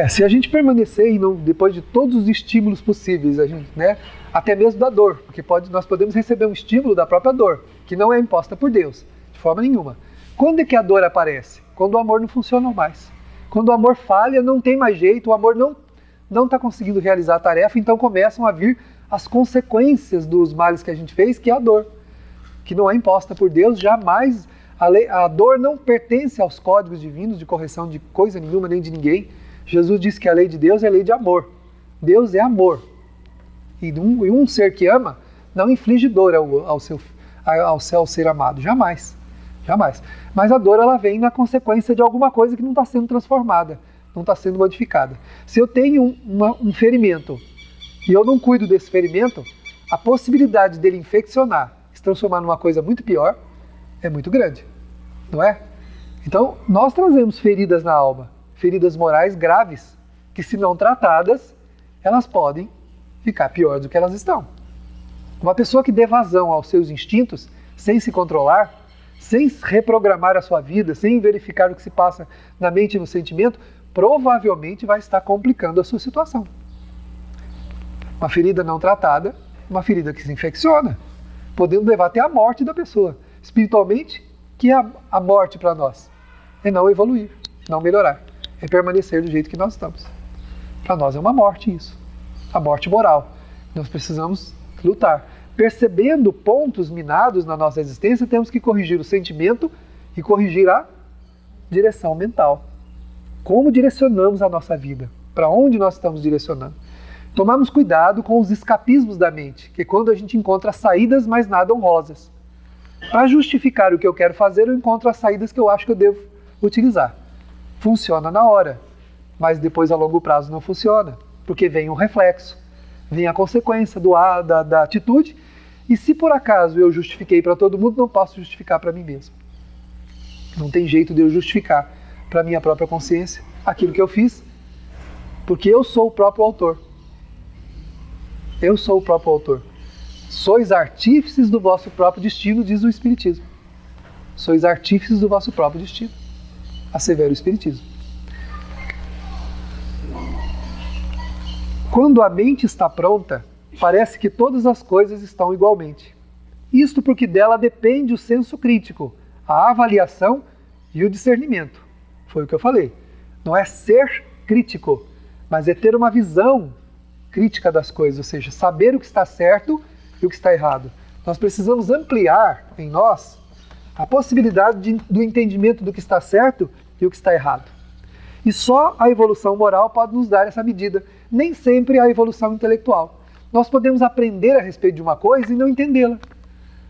Se a gente permanecer e não, depois de todos os estímulos possíveis, né, até mesmo da dor, porque nós podemos receber um estímulo da própria dor, que não é imposta por Deus, de forma nenhuma. Quando é que a dor aparece? Quando o amor não funciona mais. Quando o amor falha, não tem mais jeito, o amor não está conseguindo realizar a tarefa, então começam a vir as consequências dos males que a gente fez, que é a dor, que não é imposta por Deus, jamais. A dor não pertence aos códigos divinos de correção de coisa nenhuma, nem de ninguém. Jesus disse que a lei de Deus é lei de amor. Deus é amor. E um ser que ama não inflige dor ao seu ser amado, jamais. Jamais. Mas a dor, ela vem na consequência de alguma coisa que não está sendo transformada, não está sendo modificada. Se eu tenho um ferimento e eu não cuido desse ferimento, a possibilidade dele infeccionar, se transformar numa coisa muito pior, é muito grande, não é? Então, nós trazemos feridas na alma, feridas morais graves, que se não tratadas, elas podem ficar pior do que elas estão. Uma pessoa que dê vazão aos seus instintos, sem se controlar, sem reprogramar a sua vida, sem verificar o que se passa na mente e no sentimento, provavelmente vai estar complicando a sua situação. Uma ferida não tratada, uma ferida que se infecciona, podendo levar até a morte da pessoa. Espiritualmente, que é a morte para nós? É não evoluir, não melhorar, é permanecer do jeito que nós estamos. Para nós é uma morte isso, a morte moral. Nós precisamos lutar. Percebendo pontos minados na nossa existência, temos que corrigir o sentimento e corrigir a direção mental. Como direcionamos a nossa vida? Para onde nós estamos direcionando? Tomamos cuidado com os escapismos da mente, que é quando a gente encontra saídas, mas nada honrosas. Para justificar o que eu quero fazer, eu encontro as saídas que eu acho que eu devo utilizar. Funciona na hora, mas depois a longo prazo não funciona, porque vem um reflexo, vem a consequência da atitude. E se por acaso eu justifiquei para todo mundo, não posso justificar para mim mesmo. Não tem jeito de eu justificar para a minha própria consciência aquilo que eu fiz, porque eu sou o próprio autor. Eu sou o próprio autor. Sois artífices do vosso próprio destino, diz o Espiritismo. Sois artífices do vosso próprio destino. Assevera o Espiritismo. Quando a mente está pronta, parece que todas as coisas estão igualmente. Isto porque dela depende o senso crítico, a avaliação e o discernimento. Foi o que eu falei. Não é ser crítico, mas é ter uma visão crítica das coisas, ou seja, saber o que está certo e o que está errado. Nós precisamos ampliar em nós a possibilidade do entendimento do que está certo e o que está errado. E só a evolução moral pode nos dar essa medida, nem sempre a evolução intelectual. Nós podemos aprender a respeito de uma coisa e não entendê-la.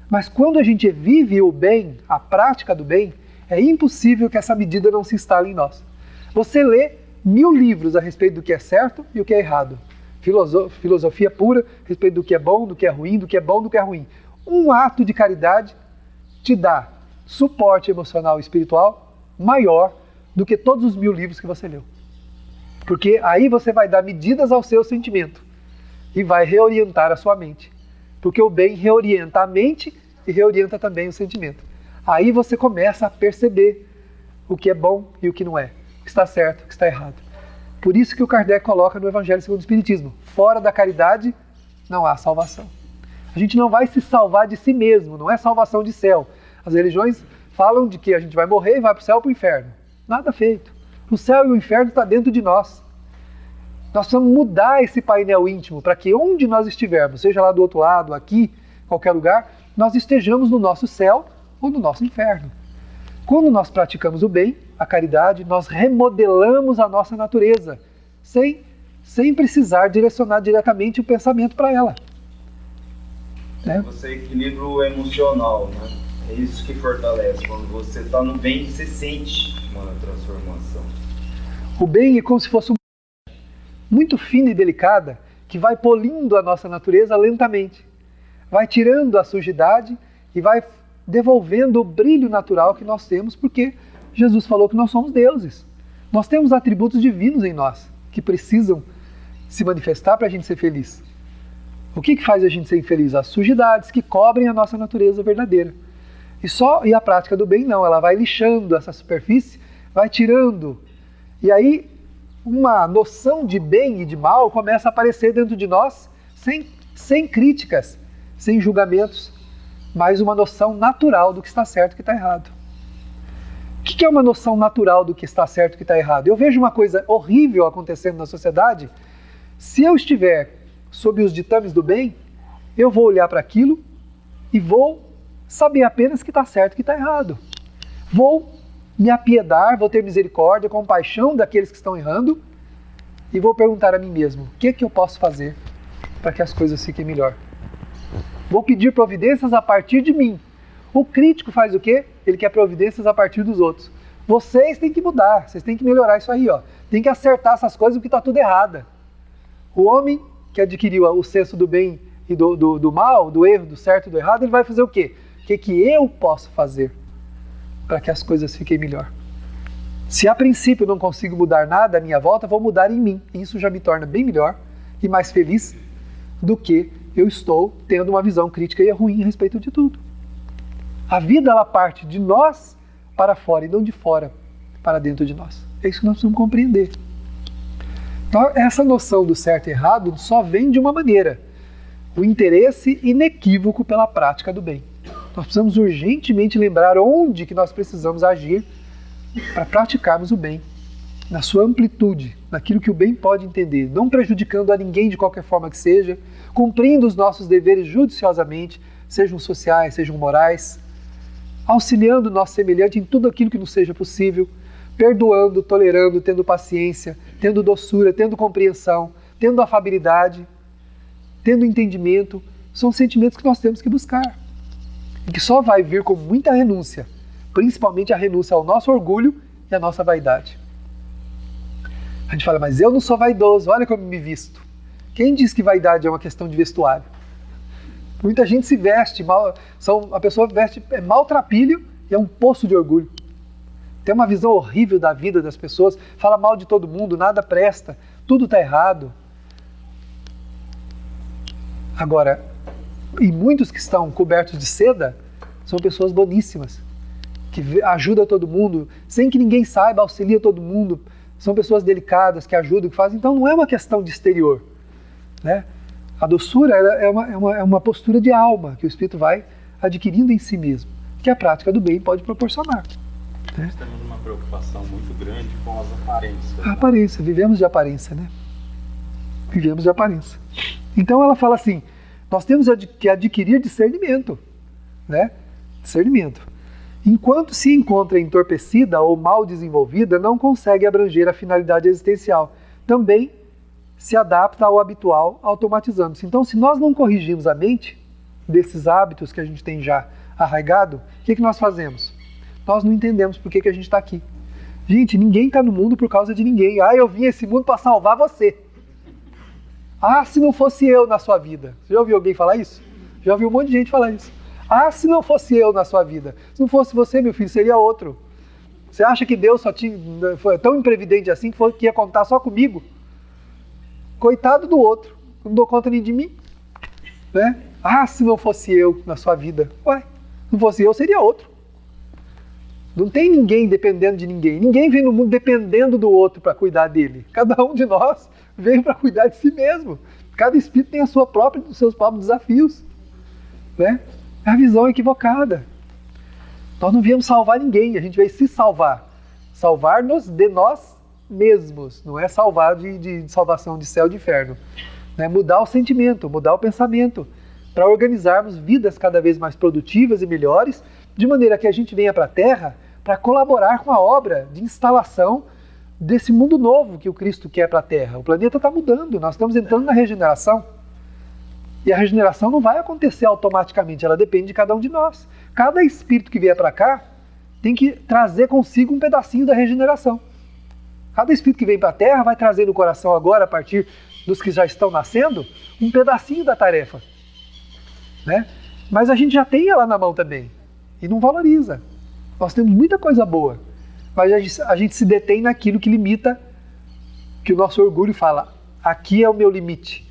Mas quando a gente vive o bem, a prática do bem, é impossível que essa medida não se instale em nós. Você lê 1000 livros a respeito do que é certo e o que é errado. Filosofia pura a respeito do que é bom, do que é ruim, do que é bom, do que é ruim. Um ato de caridade te dá suporte emocional e espiritual maior do que todos os 1000 livros que você leu. Porque aí você vai dar medidas ao seu sentimento e vai reorientar a sua mente. Porque o bem reorienta a mente e reorienta também o sentimento. Aí você começa a perceber o que é bom e o que não é, o que está certo, o que está errado. Por isso que o Kardec coloca no Evangelho segundo o Espiritismo: fora da caridade não há salvação. A gente não vai se salvar de si mesmo, não é salvação de céu. As religiões falam de que a gente vai morrer e vai para o céu ou para o inferno. Nada feito. O céu e o inferno estão dentro de nós. Nós precisamos mudar esse painel íntimo para que onde nós estivermos, seja lá do outro lado, aqui, qualquer lugar, nós estejamos no nosso céu ou no nosso inferno. Quando nós praticamos o bem, a caridade, nós remodelamos a nossa natureza, sem precisar direcionar diretamente o pensamento para ela. Né? Você equilibra o emocional, né? É isso que fortalece. Quando você está no bem, você sente uma transformação. O bem é como se fosse uma muito fina e delicada que vai polindo a nossa natureza lentamente. Vai tirando a sujidade e vai devolvendo o brilho natural que nós temos, porque Jesus falou que nós somos deuses. Nós temos atributos divinos em nós que precisam se manifestar para a gente ser feliz. O que faz a gente ser infeliz? As sujidades que cobrem a nossa natureza verdadeira. E a prática do bem não, ela vai lixando essa superfície, vai tirando. E aí uma noção de bem e de mal começa a aparecer dentro de nós sem críticas, sem julgamentos, mas uma noção natural do que está certo e o que está errado. O que é uma noção natural do que está certo e o que está errado? Eu vejo uma coisa horrível acontecendo na sociedade. Se eu estiver sob os ditames do bem, eu vou olhar para aquilo e vou saber apenas que está certo e que está errado. Vou me apiedar, vou ter misericórdia, compaixão daqueles que estão errando e vou perguntar a mim mesmo: o que eu posso fazer para que as coisas fiquem melhor? Vou pedir providências a partir de mim. O crítico faz o quê? Ele quer providências a partir dos outros. Vocês têm que mudar, vocês têm que melhorar isso aí, ó. Tem que acertar essas coisas porque está tudo errado. O homem que adquiriu o senso do bem e do mal, do erro, do certo e do errado, ele vai fazer o quê? O que eu posso fazer para que as coisas fiquem melhor? Se a princípio eu não consigo mudar nada à minha volta, vou mudar em mim. Isso já me torna bem melhor e mais feliz do que eu estou tendo uma visão crítica e ruim a respeito de tudo. A vida, ela parte de nós para fora e não de fora para dentro de nós. É isso que nós precisamos compreender. Então, essa noção do certo e errado só vem de uma maneira: o interesse inequívoco pela prática do bem. Nós precisamos urgentemente lembrar onde que nós precisamos agir para praticarmos o bem, na sua amplitude, naquilo que o bem pode entender, não prejudicando a ninguém de qualquer forma que seja, cumprindo os nossos deveres judiciosamente, sejam sociais, sejam morais, auxiliando o nosso semelhante em tudo aquilo que nos seja possível, perdoando, tolerando, tendo paciência, tendo doçura, tendo compreensão, tendo afabilidade, tendo entendimento. São sentimentos que nós temos que buscar e que só vai vir com muita renúncia, principalmente a renúncia ao nosso orgulho e à nossa vaidade. A gente fala: mas eu não sou vaidoso, olha como me visto. Quem diz que vaidade é uma questão de vestuário? Muita gente se veste mal, a pessoa veste maltrapilho e é um poço de orgulho. Tem uma visão horrível da vida das pessoas, fala mal de todo mundo, nada presta, tudo está errado. Agora, e muitos que estão cobertos de seda são pessoas boníssimas, que ajudam todo mundo, sem que ninguém saiba, auxilia todo mundo. São pessoas delicadas, que ajudam, que fazem. Então não é uma questão de exterior. né? A doçura é uma postura de alma que o espírito vai adquirindo em si mesmo, que a prática do bem pode proporcionar. Nós temos uma preocupação muito grande com as aparências. A aparência, vivemos de aparência, né? Vivemos de aparência. Então ela fala assim, nós temos que adquirir discernimento, né? Discernimento. Enquanto se encontra entorpecida ou mal desenvolvida, não consegue abranger a finalidade existencial. Também se adapta ao habitual, automatizando-se. Então, se nós não corrigimos a mente desses hábitos que a gente tem já arraigado, o que nós fazemos? Nós não entendemos por que a gente está aqui. Gente, ninguém está no mundo por causa de ninguém. Ah, eu vim a esse mundo para salvar você. Ah, se não fosse eu na sua vida. Você já ouviu alguém falar isso? Já ouviu um monte de gente falar isso. Ah, se não fosse eu na sua vida. Se não fosse você, meu filho, seria outro. Você acha que Deus foi tão imprevidente assim que ia contar só comigo? Coitado do outro. Não dou conta nem de mim. Né? Ah, se não fosse eu na sua vida. Ué, se não fosse eu, seria outro. Não tem ninguém dependendo de ninguém. Ninguém vem no mundo dependendo do outro para cuidar dele. Cada um de nós veio para cuidar de si mesmo. Cada espírito tem os seus próprios desafios. Né? É a visão equivocada. Nós não viemos salvar ninguém, a gente veio se salvar. Salvar-nos de nós mesmos. Não é salvar de salvação de céu e de inferno. É mudar o sentimento, mudar o pensamento, para organizarmos vidas cada vez mais produtivas e melhores, de maneira que a gente venha para a Terra para colaborar com a obra de instalação desse mundo novo que o Cristo quer para a Terra. O planeta está mudando, nós estamos entrando na regeneração. E a regeneração não vai acontecer automaticamente, ela depende de cada um de nós. Cada espírito que vier para cá tem que trazer consigo um pedacinho da regeneração. Cada espírito que vem para a Terra vai trazer no coração agora, a partir dos que já estão nascendo, um pedacinho da tarefa. Né? Mas a gente já tem ela na mão também. E não valoriza. Nós temos muita coisa boa. Mas a gente se detém naquilo que limita, que o nosso orgulho fala, aqui é o meu limite.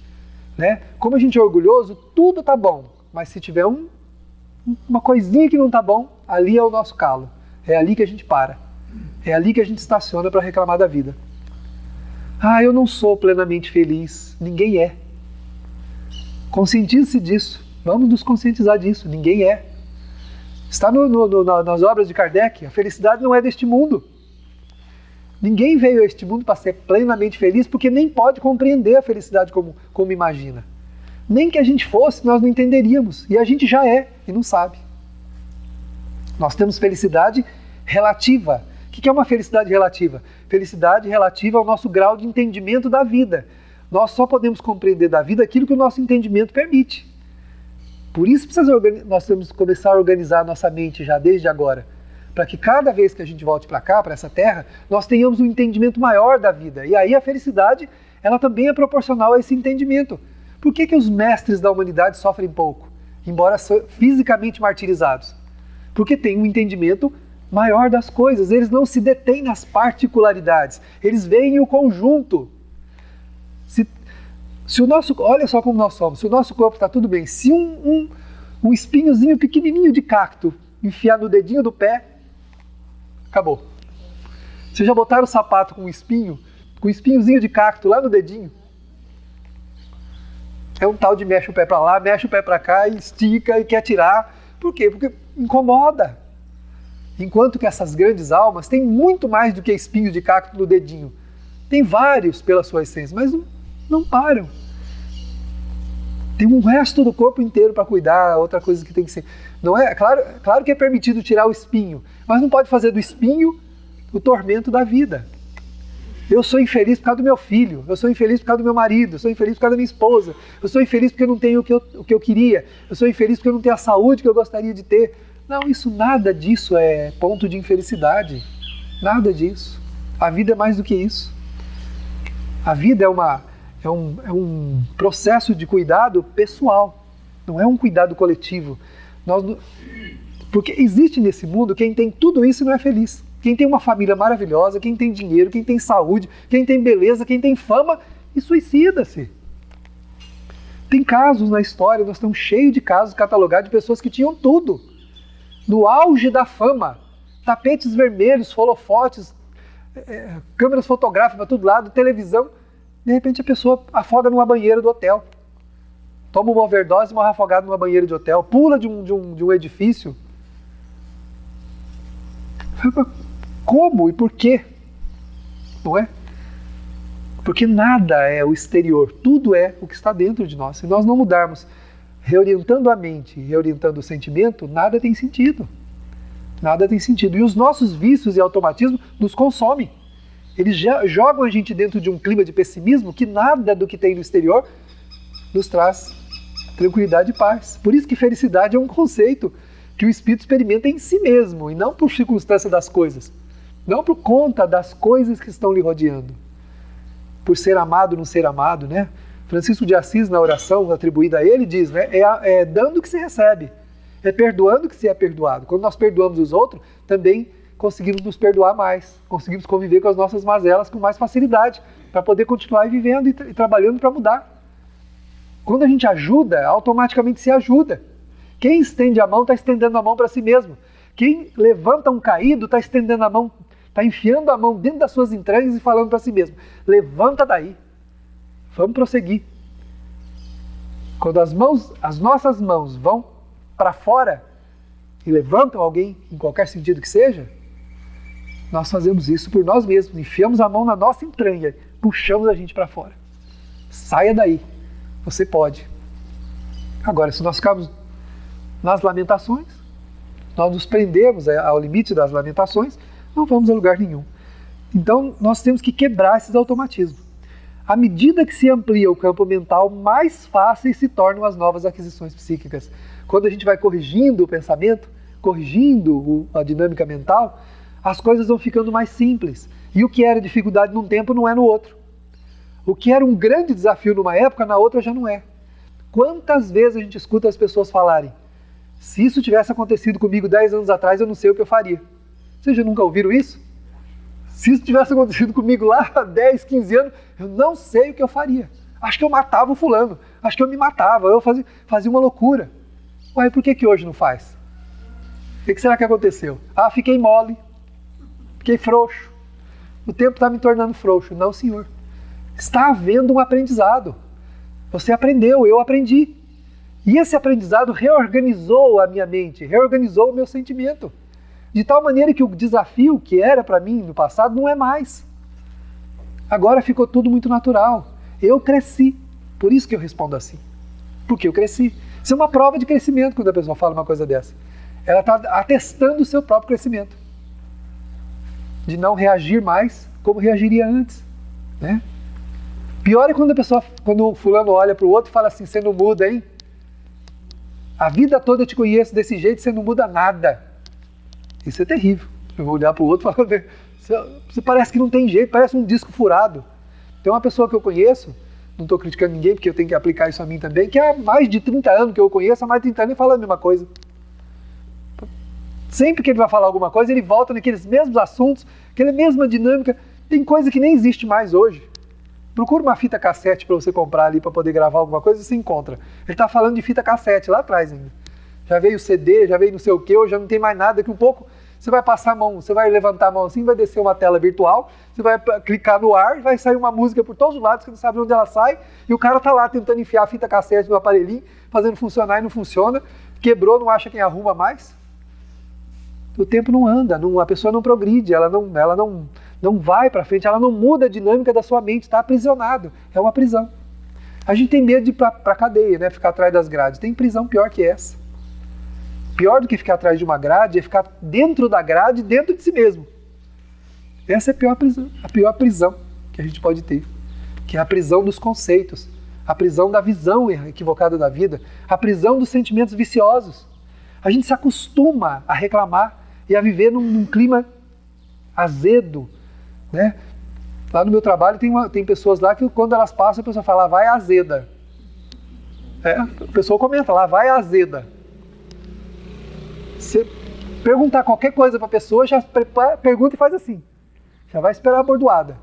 Né? Como a gente é orgulhoso, tudo tá bom. Mas se tiver uma coisinha que não tá bom, ali é o nosso calo. É ali que a gente para. É ali que a gente estaciona para reclamar da vida. Ah, eu não sou plenamente feliz. Ninguém é. Conscientize-se disso. Vamos nos conscientizar disso. Ninguém é. Está nas obras de Kardec. A felicidade não é deste mundo. Ninguém veio a este mundo para ser plenamente feliz, porque nem pode compreender a felicidade como imagina. Nem que a gente fosse, nós não entenderíamos. E a gente já é e não sabe. Nós temos felicidade relativa. O que é uma felicidade relativa? Felicidade relativa ao nosso grau de entendimento da vida. Nós só podemos compreender da vida aquilo que o nosso entendimento permite. Por isso nós temos que começar a organizar a nossa mente já desde agora, para que cada vez que a gente volte para cá, para essa terra, nós tenhamos um entendimento maior da vida. E aí a felicidade, ela também é proporcional a esse entendimento. Por que os mestres da humanidade sofrem pouco, embora fisicamente martirizados? Porque têm um entendimento maior das coisas, eles não se detêm nas particularidades, eles veem o conjunto. Olha só como nós somos, se o nosso corpo está tudo bem, se um espinhozinho pequenininho de cacto enfiar no dedinho do pé, acabou. Vocês já botaram o sapato com um espinhozinho de cacto lá no dedinho? É um tal de mexe o pé para lá, mexe o pé para cá, e estica e quer tirar. Por quê? Porque incomoda. Enquanto que essas grandes almas têm muito mais do que espinhos de cacto no dedinho. Tem vários pela sua essência, mas não param. Tem um resto do corpo inteiro para cuidar, outra coisa que tem que ser. Não é, claro que é permitido tirar o espinho, mas não pode fazer do espinho o tormento da vida. Eu sou infeliz por causa do meu filho, eu sou infeliz por causa do meu marido, eu sou infeliz por causa da minha esposa, eu sou infeliz porque eu não tenho o que eu queria, eu sou infeliz porque eu não tenho a saúde que eu gostaria de ter. Não, nada disso é ponto de infelicidade. Nada disso. A vida é mais do que isso. A vida é um processo de cuidado pessoal, não é um cuidado coletivo. Porque existe nesse mundo quem tem tudo isso e não é feliz. Quem tem uma família maravilhosa, quem tem dinheiro, quem tem saúde, quem tem beleza, quem tem fama, e suicida-se. Tem casos na história, nós estamos cheios de casos catalogados de pessoas que tinham tudo. No auge da fama, tapetes vermelhos, holofotes, câmeras fotográficas para todo lado, televisão, De repente a pessoa afoga numa banheira do hotel. Toma uma overdose e morre afogado numa banheira de hotel. Pula de um edifício. Como e por quê? Não é? Porque nada é o exterior, tudo é o que está dentro de nós. Se nós não mudarmos, reorientando a mente, reorientando o sentimento, nada tem sentido. Nada tem sentido. E os nossos vícios e automatismos nos consomem. Eles jogam a gente dentro de um clima de pessimismo que nada do que tem no exterior nos traz tranquilidade e paz. Por isso que felicidade é um conceito que o espírito experimenta em si mesmo e não por circunstância das coisas. Não por conta das coisas que estão lhe rodeando. Por ser amado ou não ser amado, né? Francisco de Assis, na oração atribuída a ele, diz, né? É dando que se recebe. É perdoando que se é perdoado. Quando nós perdoamos os outros, também conseguimos nos perdoar mais. Conseguimos conviver com as nossas mazelas com mais facilidade, para poder continuar vivendo e trabalhando para mudar. Quando a gente ajuda, automaticamente se ajuda. Quem estende a mão está estendendo a mão para si mesmo. Quem levanta um caído está estendendo a mão, está enfiando a mão dentro das suas entranhas e falando para si mesmo: levanta daí, vamos prosseguir. Quando as nossas mãos vão para fora e levantam alguém, em qualquer sentido que seja, nós fazemos isso por nós mesmos, enfiamos a mão na nossa entranha, puxamos a gente para fora. Saia daí, você pode. Agora, se nós ficarmos nas lamentações, nós nos prendemos ao limite das lamentações, não vamos a lugar nenhum. Então, nós temos que quebrar esses automatismos. À medida que se amplia o campo mental, mais fáceis se tornam as novas aquisições psíquicas. Quando a gente vai corrigindo o pensamento, corrigindo a dinâmica mental, as coisas vão ficando mais simples. E o que era dificuldade num tempo não é no outro. O que era um grande desafio numa época, na outra já não é. Quantas vezes a gente escuta as pessoas falarem: se isso tivesse acontecido comigo 10 anos atrás, eu não sei o que eu faria. Vocês já nunca ouviram isso? Se isso tivesse acontecido comigo lá há 10, 15 anos, eu não sei o que eu faria. Acho que eu matava o fulano, acho que eu me matava, eu fazia uma loucura. Ué, por que hoje não faz? O que será que aconteceu? Ah, fiquei mole, fiquei frouxo. O tempo está me tornando frouxo. Não, senhor. Está havendo um aprendizado. Você aprendeu, eu aprendi. E esse aprendizado reorganizou a minha mente, reorganizou o meu sentimento. De tal maneira que o desafio que era para mim no passado não é mais. Agora ficou tudo muito natural. Eu cresci. Por isso que eu respondo assim. Porque eu cresci. Isso é uma prova de crescimento quando a pessoa fala uma coisa dessa. Ela está atestando o seu próprio crescimento. De não reagir mais como reagiria antes. Né? Pior é quando o fulano olha para o outro e fala assim: você não muda, hein? A vida toda eu te conheço desse jeito, você não muda nada. Isso é terrível. Eu vou olhar para o outro e falar: você parece que não tem jeito, parece um disco furado. Tem uma pessoa que eu conheço, não estou criticando ninguém, porque eu tenho que aplicar isso a mim também, que há mais de 30 anos que eu conheço, há mais de 30 anos ele fala a mesma coisa. Sempre que ele vai falar alguma coisa, ele volta naqueles mesmos assuntos, aquela mesma dinâmica. Tem coisa que nem existe mais hoje. Procura uma fita cassete para você comprar ali para poder gravar alguma coisa e você encontra. Ele está falando de fita cassete lá atrás ainda. Já veio CD, já veio não sei o que, hoje já não tem mais nada. Daqui um pouco você vai passar a mão, você vai levantar a mão assim, vai descer uma tela virtual, você vai clicar no ar, vai sair uma música por todos os lados, você não sabe onde ela sai, e o cara está lá tentando enfiar a fita cassete no aparelhinho, fazendo funcionar e não funciona, quebrou, não acha quem arruma mais. O tempo não anda, a pessoa não progride, ela não vai para frente, ela não muda a dinâmica da sua mente, está aprisionado, é uma prisão. A gente tem medo de ir para a cadeia, né? Ficar atrás das grades. Tem prisão pior que essa. Pior do que ficar atrás de uma grade é ficar dentro da grade, dentro de si mesmo. Essa é a pior prisão que a gente pode ter, que é a prisão dos conceitos, a prisão da visão equivocada da vida, a prisão dos sentimentos viciosos. A gente se acostuma a reclamar e a viver num clima azedo, né? Lá no meu trabalho tem pessoas lá que quando elas passam, a pessoa fala: lá vai azeda. A pessoa comenta: lá vai azeda. Você perguntar qualquer coisa para a pessoa, já pergunta e faz assim. Já vai esperar a bordoada.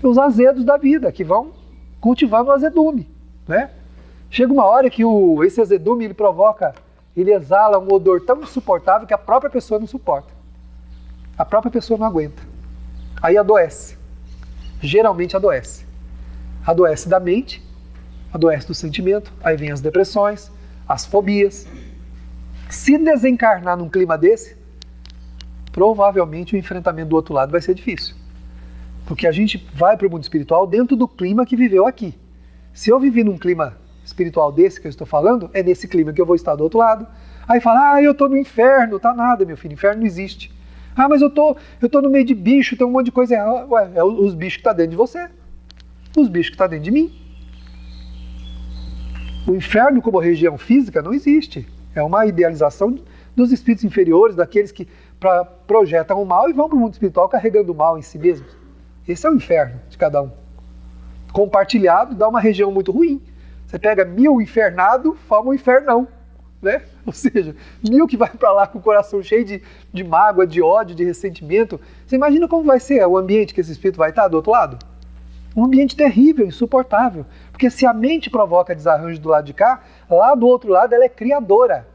Os azedos da vida, que vão cultivando o azedume, né? Chega uma hora que esse azedume ele exala um odor tão insuportável que a própria pessoa não suporta. A própria pessoa não aguenta. Aí adoece. geralmente adoece. Adoece da mente, adoece do sentimento, aí vem as depressões, as fobias. Se desencarnar num clima desse, provavelmente o enfrentamento do outro lado vai ser difícil. Porque a gente vai para o mundo espiritual dentro do clima que viveu aqui. Se eu vivi num clima espiritual desse que eu estou falando, é nesse clima que eu vou estar do outro lado. Aí fala, eu estou no inferno. Tá nada, meu filho, inferno não existe. Mas eu tô no meio de bicho, tem um monte de coisa errada. Ué, é os bichos que estão dentro de você. Os bichos que estão dentro de mim. O inferno como região física não existe. É uma idealização dos espíritos inferiores, daqueles que projetam o mal e vão para o mundo espiritual carregando o mal em si mesmos. Esse é o inferno de cada um. Compartilhado dá uma região muito ruim. Você pega 1000 infernado, forma um infernão. Né? Ou seja, 1000 que vai para lá com o coração cheio de mágoa, de ódio, de ressentimento. Você imagina como vai ser o ambiente que esse espírito vai estar do outro lado? Um ambiente terrível, insuportável. Porque se a mente provoca desarranjo do lado de cá, lá do outro lado ela é criadora.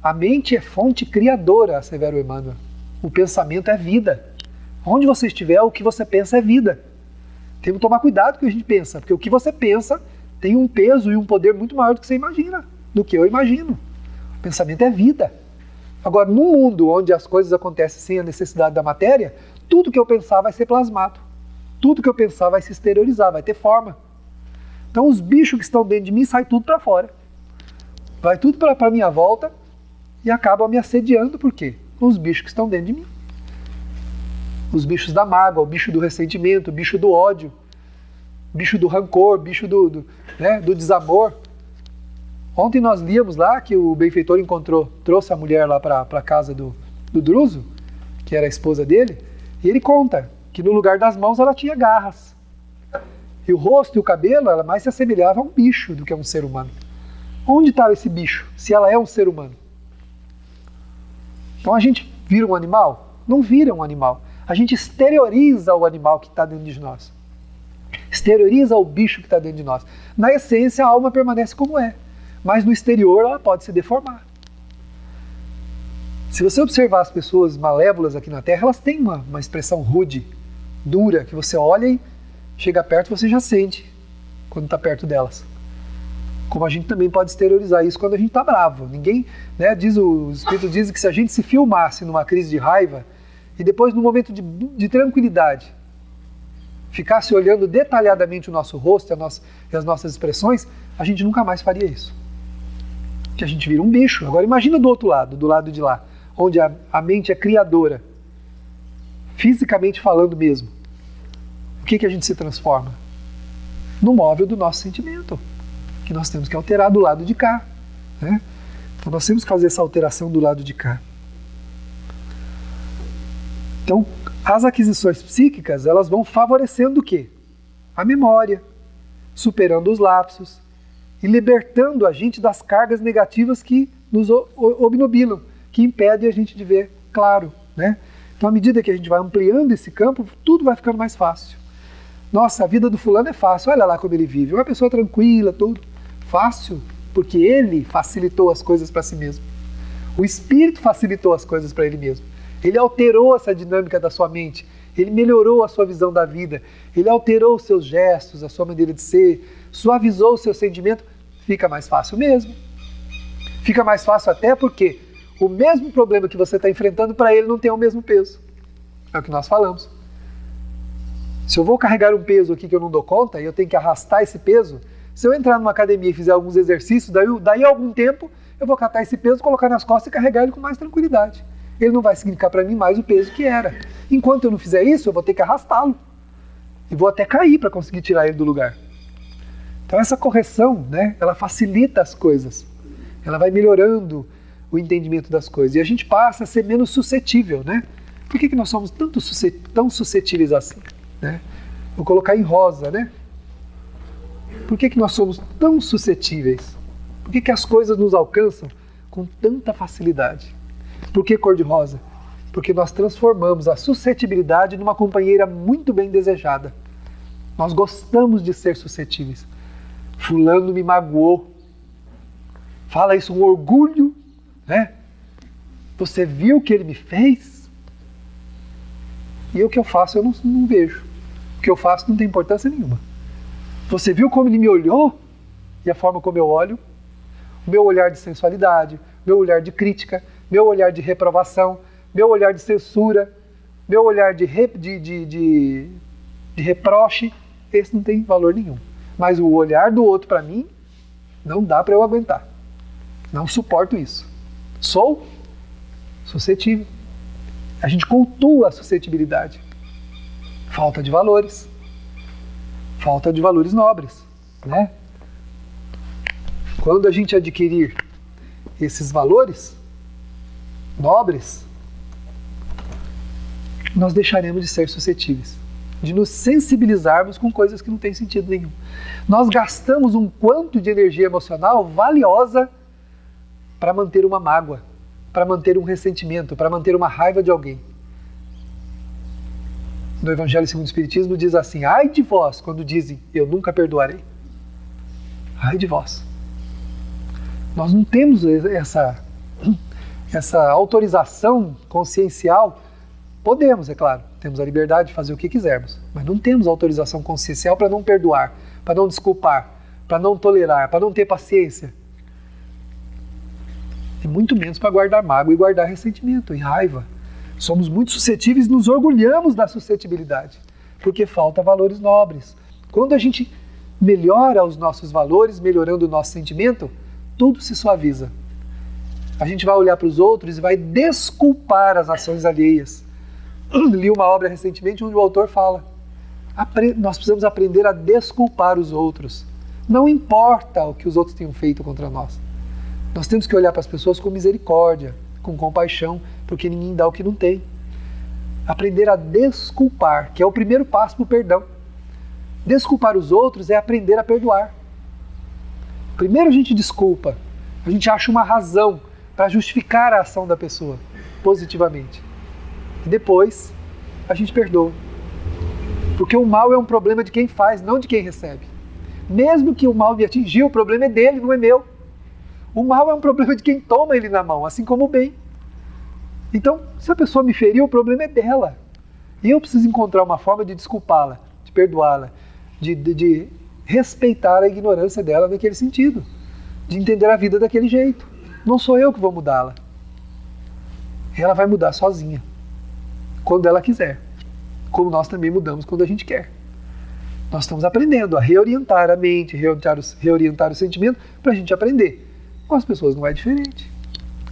A mente é fonte criadora, assevera o Emmanuel. O pensamento é vida. Onde você estiver, o que você pensa é vida. Temos que tomar cuidado com o que a gente pensa, porque o que você pensa tem um peso e um poder muito maior do que você imagina, do que eu imagino. O pensamento é vida. Agora, num mundo onde as coisas acontecem sem a necessidade da matéria, tudo que eu pensar vai ser plasmado. Tudo que eu pensar vai se exteriorizar, vai ter forma. Então os bichos que estão dentro de mim saem tudo para fora. Vai tudo para a minha volta e acabam me assediando, por quê? Os bichos que estão dentro de mim. Os bichos da mágoa, o bicho do ressentimento, o bicho do ódio, o bicho do rancor, o bicho do desamor. Ontem nós líamos lá que o benfeitor trouxe a mulher lá para a casa do Druso, que era a esposa dele, e ele conta que no lugar das mãos ela tinha garras. E o rosto e o cabelo, ela mais se assemelhava a um bicho do que a um ser humano. Onde estava esse bicho, se ela é um ser humano? Então a gente vira um animal? Não vira um animal. A gente exterioriza o animal que está dentro de nós. Exterioriza o bicho que está dentro de nós. Na essência, a alma permanece como é. Mas no exterior, ela pode se deformar. Se você observar as pessoas malévolas aqui na Terra, elas têm uma expressão rude, dura, que você olha e chega perto e você já sente quando está perto delas. Como a gente também pode exteriorizar isso quando a gente está bravo. Ninguém, né, os espíritos dizem que se a gente se filmasse numa crise de raiva e depois, num momento de tranquilidade, ficasse olhando detalhadamente o nosso rosto e as nossas expressões, a gente nunca mais faria isso. Que a gente vira um bicho. Agora imagina do outro lado, do lado de lá, onde a mente é criadora, fisicamente falando mesmo. O que a gente se transforma? No móvel do nosso sentimento, que nós temos que alterar do lado de cá. Né? Então nós temos que fazer essa alteração do lado de cá. Então, as aquisições psíquicas, elas vão favorecendo o quê? A memória, superando os lapsos e libertando a gente das cargas negativas que nos obnubilam, que impedem a gente de ver claro. Né? Então, à medida que a gente vai ampliando esse campo, tudo vai ficando mais fácil. Nossa, a vida do fulano é fácil, olha lá como ele vive. Uma pessoa tranquila, tudo. Fácil, porque ele facilitou as coisas para si mesmo. O Espírito facilitou as coisas para ele mesmo. Ele alterou essa dinâmica da sua mente, ele melhorou a sua visão da vida, ele alterou os seus gestos, a sua maneira de ser, suavizou o seu sentimento, fica mais fácil mesmo. Fica mais fácil até porque o mesmo problema que você está enfrentando, para ele não tem o mesmo peso. É o que nós falamos. Se eu vou carregar um peso aqui que eu não dou conta, e eu tenho que arrastar esse peso, se eu entrar numa academia e fizer alguns exercícios, daí a algum tempo, eu vou catar esse peso, colocar nas costas e carregar ele com mais tranquilidade. Ele não vai significar para mim mais o peso que era. Enquanto eu não fizer isso, eu vou ter que arrastá-lo. E vou até cair para conseguir tirar ele do lugar. Então essa correção, né, ela facilita as coisas. Ela vai melhorando o entendimento das coisas. E a gente passa a ser menos suscetível. Né? Por que nós somos tão suscetíveis assim? Né? Vou colocar em rosa. Né? Por que nós somos tão suscetíveis? Por que as coisas nos alcançam com tanta facilidade? Por que cor-de-rosa? Porque nós transformamos a suscetibilidade numa companheira muito bem desejada. Nós gostamos de ser suscetíveis. Fulano me magoou. Fala isso com orgulho, né? Você viu o que ele me fez? E o que eu faço eu não vejo. O que eu faço não tem importância nenhuma. Você viu como ele me olhou? E a forma como eu olho? O meu olhar de sensualidade, meu olhar de crítica, meu olhar de reprovação, meu olhar de censura, meu olhar de reproche, esse não tem valor nenhum. Mas o olhar do outro para mim, não dá para eu aguentar. Não suporto isso. Sou suscetível. A gente cultua a suscetibilidade. Falta de valores. Falta de valores nobres, né? Quando a gente adquirir esses valores nobres, nós deixaremos de ser suscetíveis, de nos sensibilizarmos com coisas que não têm sentido nenhum. Nós gastamos um quanto de energia emocional valiosa para manter uma mágoa, para manter um ressentimento, para manter uma raiva de alguém. No Evangelho segundo o Espiritismo diz assim: ai de vós quando dizem eu nunca perdoarei. Ai de vós. Nós não temos essa autorização consciencial. Podemos, é claro, temos a liberdade de fazer o que quisermos, mas não temos autorização consciencial para não perdoar, para não desculpar, para não tolerar, para não ter paciência. E muito menos para guardar mágoa e guardar ressentimento e raiva. Somos muito suscetíveis e nos orgulhamos da suscetibilidade, porque falta valores nobres. Quando a gente melhora os nossos valores, melhorando o nosso sentimento, tudo se suaviza. A gente vai olhar para os outros e vai desculpar as ações alheias. Li uma obra recentemente onde o autor fala: nós precisamos aprender a desculpar os outros. Não importa o que os outros tenham feito contra nós. Nós temos que olhar para as pessoas com misericórdia, com compaixão, porque ninguém dá o que não tem. Aprender a desculpar, que é o primeiro passo para o perdão. Desculpar os outros é aprender a perdoar. Primeiro a gente desculpa, a gente acha uma razão para justificar a ação da pessoa, positivamente. E depois a gente perdoa. Porque o mal é um problema de quem faz, não de quem recebe. Mesmo que o mal me atingiu, o problema é dele, não é meu. O mal é um problema de quem toma ele na mão, assim como o bem. Então, se a pessoa me feriu, o problema é dela. E eu preciso encontrar uma forma de desculpá-la, de perdoá-la, de respeitar a ignorância dela naquele sentido, de entender a vida daquele jeito. Não sou eu que vou mudá-la. Ela vai mudar sozinha, quando ela quiser. Como nós também mudamos quando a gente quer. Nós estamos aprendendo a reorientar a mente, reorientar o sentimento, para a gente aprender. Com as pessoas não é diferente.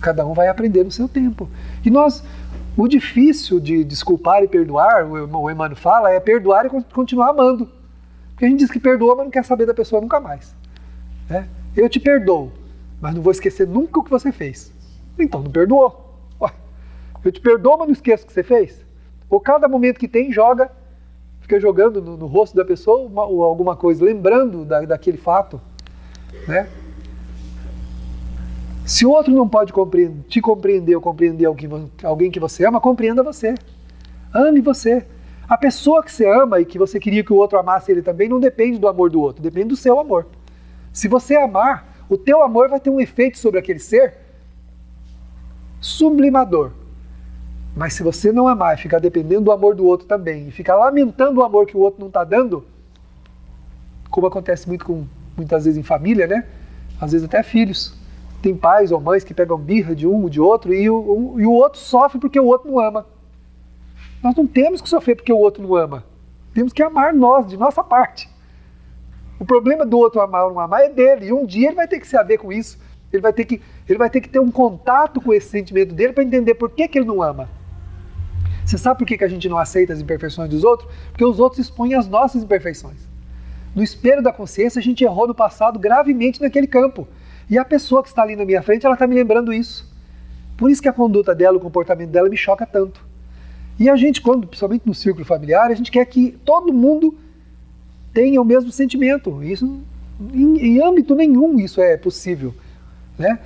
Cada um vai aprender no seu tempo. E o difícil de desculpar e perdoar, o Emmanuel fala, é perdoar e continuar amando. Porque a gente diz que perdoa, mas não quer saber da pessoa nunca mais. Né? Eu te perdoo, mas não vou esquecer nunca o que você fez. Então não perdoou. Ué, eu te perdoo, mas não esqueço o que você fez. Ou cada momento que tem, fica jogando no rosto da pessoa ou alguma coisa, lembrando daquele fato. Né? Se o outro não pode te compreender ou compreender alguém que você ama, compreenda você. Ame você. A pessoa que você ama e que você queria que o outro amasse ele também não depende do amor do outro, depende do seu amor. Se você amar, o teu amor vai ter um efeito sobre aquele ser sublimador. Mas se você não amar e ficar dependendo do amor do outro também, e ficar lamentando o amor que o outro não está dando, como acontece muitas vezes em família, né? Às vezes até filhos. Tem pais ou mães que pegam birra de um ou de outro e o outro sofre porque o outro não ama. Nós não temos que sofrer porque o outro não ama. Temos que amar nós, de nossa parte. O problema do outro amar ou não amar é dele. E um dia ele vai ter que se haver com isso. Ele vai ter que ter um contato com esse sentimento dele para entender por que ele não ama. Você sabe por que a gente não aceita as imperfeições dos outros? Porque os outros expõem as nossas imperfeições. No espelho da consciência, a gente errou no passado gravemente naquele campo. E a pessoa que está ali na minha frente, ela está me lembrando isso. Por isso que a conduta dela, o comportamento dela me choca tanto. E a gente, principalmente no círculo familiar, a gente quer que todo mundo tenha o mesmo sentimento. Isso, em âmbito nenhum isso é possível. Né?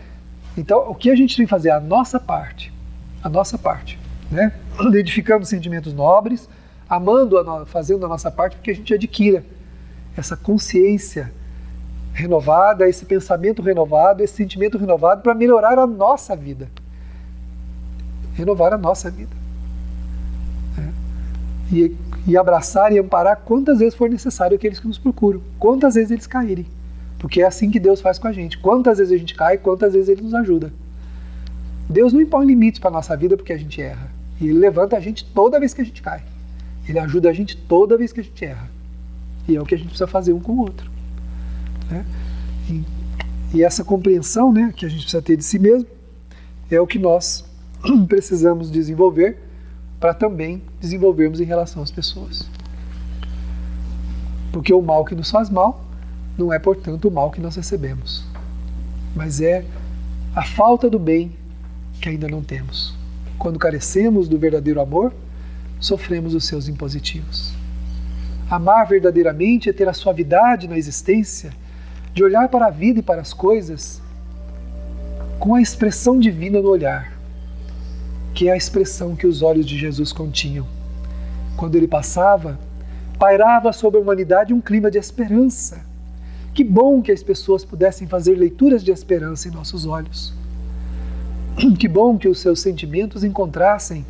Então, o que a gente tem que fazer? A nossa parte. A nossa parte. Né? Edificando sentimentos nobres, amando, fazendo a nossa parte, porque a gente adquira essa consciência renovada, esse pensamento renovado, esse sentimento renovado para melhorar a nossa vida. Renovar a nossa vida. E e abraçar e amparar quantas vezes for necessário aqueles que nos procuram, quantas vezes eles caírem, porque é assim que Deus faz com a gente. Quantas vezes a gente cai, quantas vezes Ele nos ajuda. Deus não impõe limites para a nossa vida porque a gente erra, e Ele levanta a gente toda vez que a gente cai. Ele ajuda a gente toda vez que a gente erra, e é o que a gente precisa fazer um com o outro, né? E essa compreensão, né, que a gente precisa ter de si mesmo é o que nós precisamos desenvolver para também desenvolvermos em relação às pessoas. Porque o mal que nos faz mal não é, portanto, o mal que nós recebemos, mas é a falta do bem que ainda não temos. Quando carecemos do verdadeiro amor, sofremos os seus impositivos. Amar verdadeiramente é ter a suavidade na existência, de olhar para a vida e para as coisas com a expressão divina no olhar, que é a expressão que os olhos de Jesus continham. Quando ele passava, pairava sobre a humanidade um clima de esperança. Que bom que as pessoas pudessem fazer leituras de esperança em nossos olhos. Que bom que os seus sentimentos encontrassem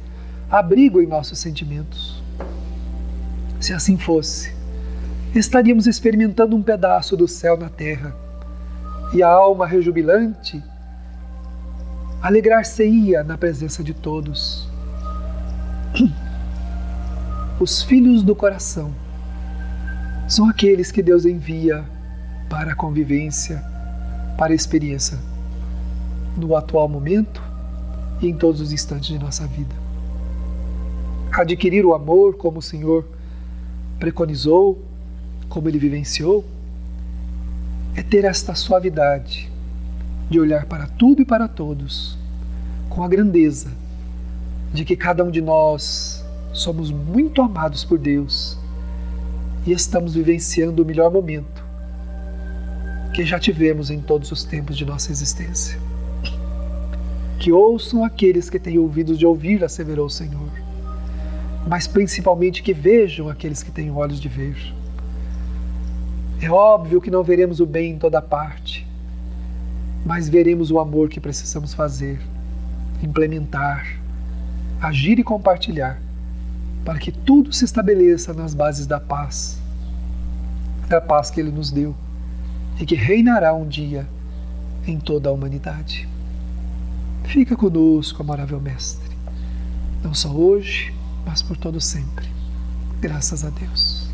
abrigo em nossos sentimentos. Se assim fosse, estaríamos experimentando um pedaço do céu na terra, e a alma rejubilante alegrar-se-ia na presença de todos. Os filhos do coração são aqueles que Deus envia para a convivência, para a experiência, no atual momento e em todos os instantes de nossa vida. Adquirir o amor como o Senhor preconizou, como Ele vivenciou, é ter esta suavidade de olhar para tudo e para todos com a grandeza de que cada um de nós somos muito amados por Deus e estamos vivenciando o melhor momento que já tivemos em todos os tempos de nossa existência. Que ouçam aqueles que têm ouvidos de ouvir, asseverou o Senhor, mas principalmente que vejam aqueles que têm olhos de ver. É óbvio que não veremos o bem em toda parte, mas veremos o amor que precisamos fazer, implementar, agir e compartilhar, para que tudo se estabeleça nas bases da paz que Ele nos deu e que reinará um dia em toda a humanidade. Fica conosco, amável Mestre, não só hoje, mas por todo sempre. Graças a Deus.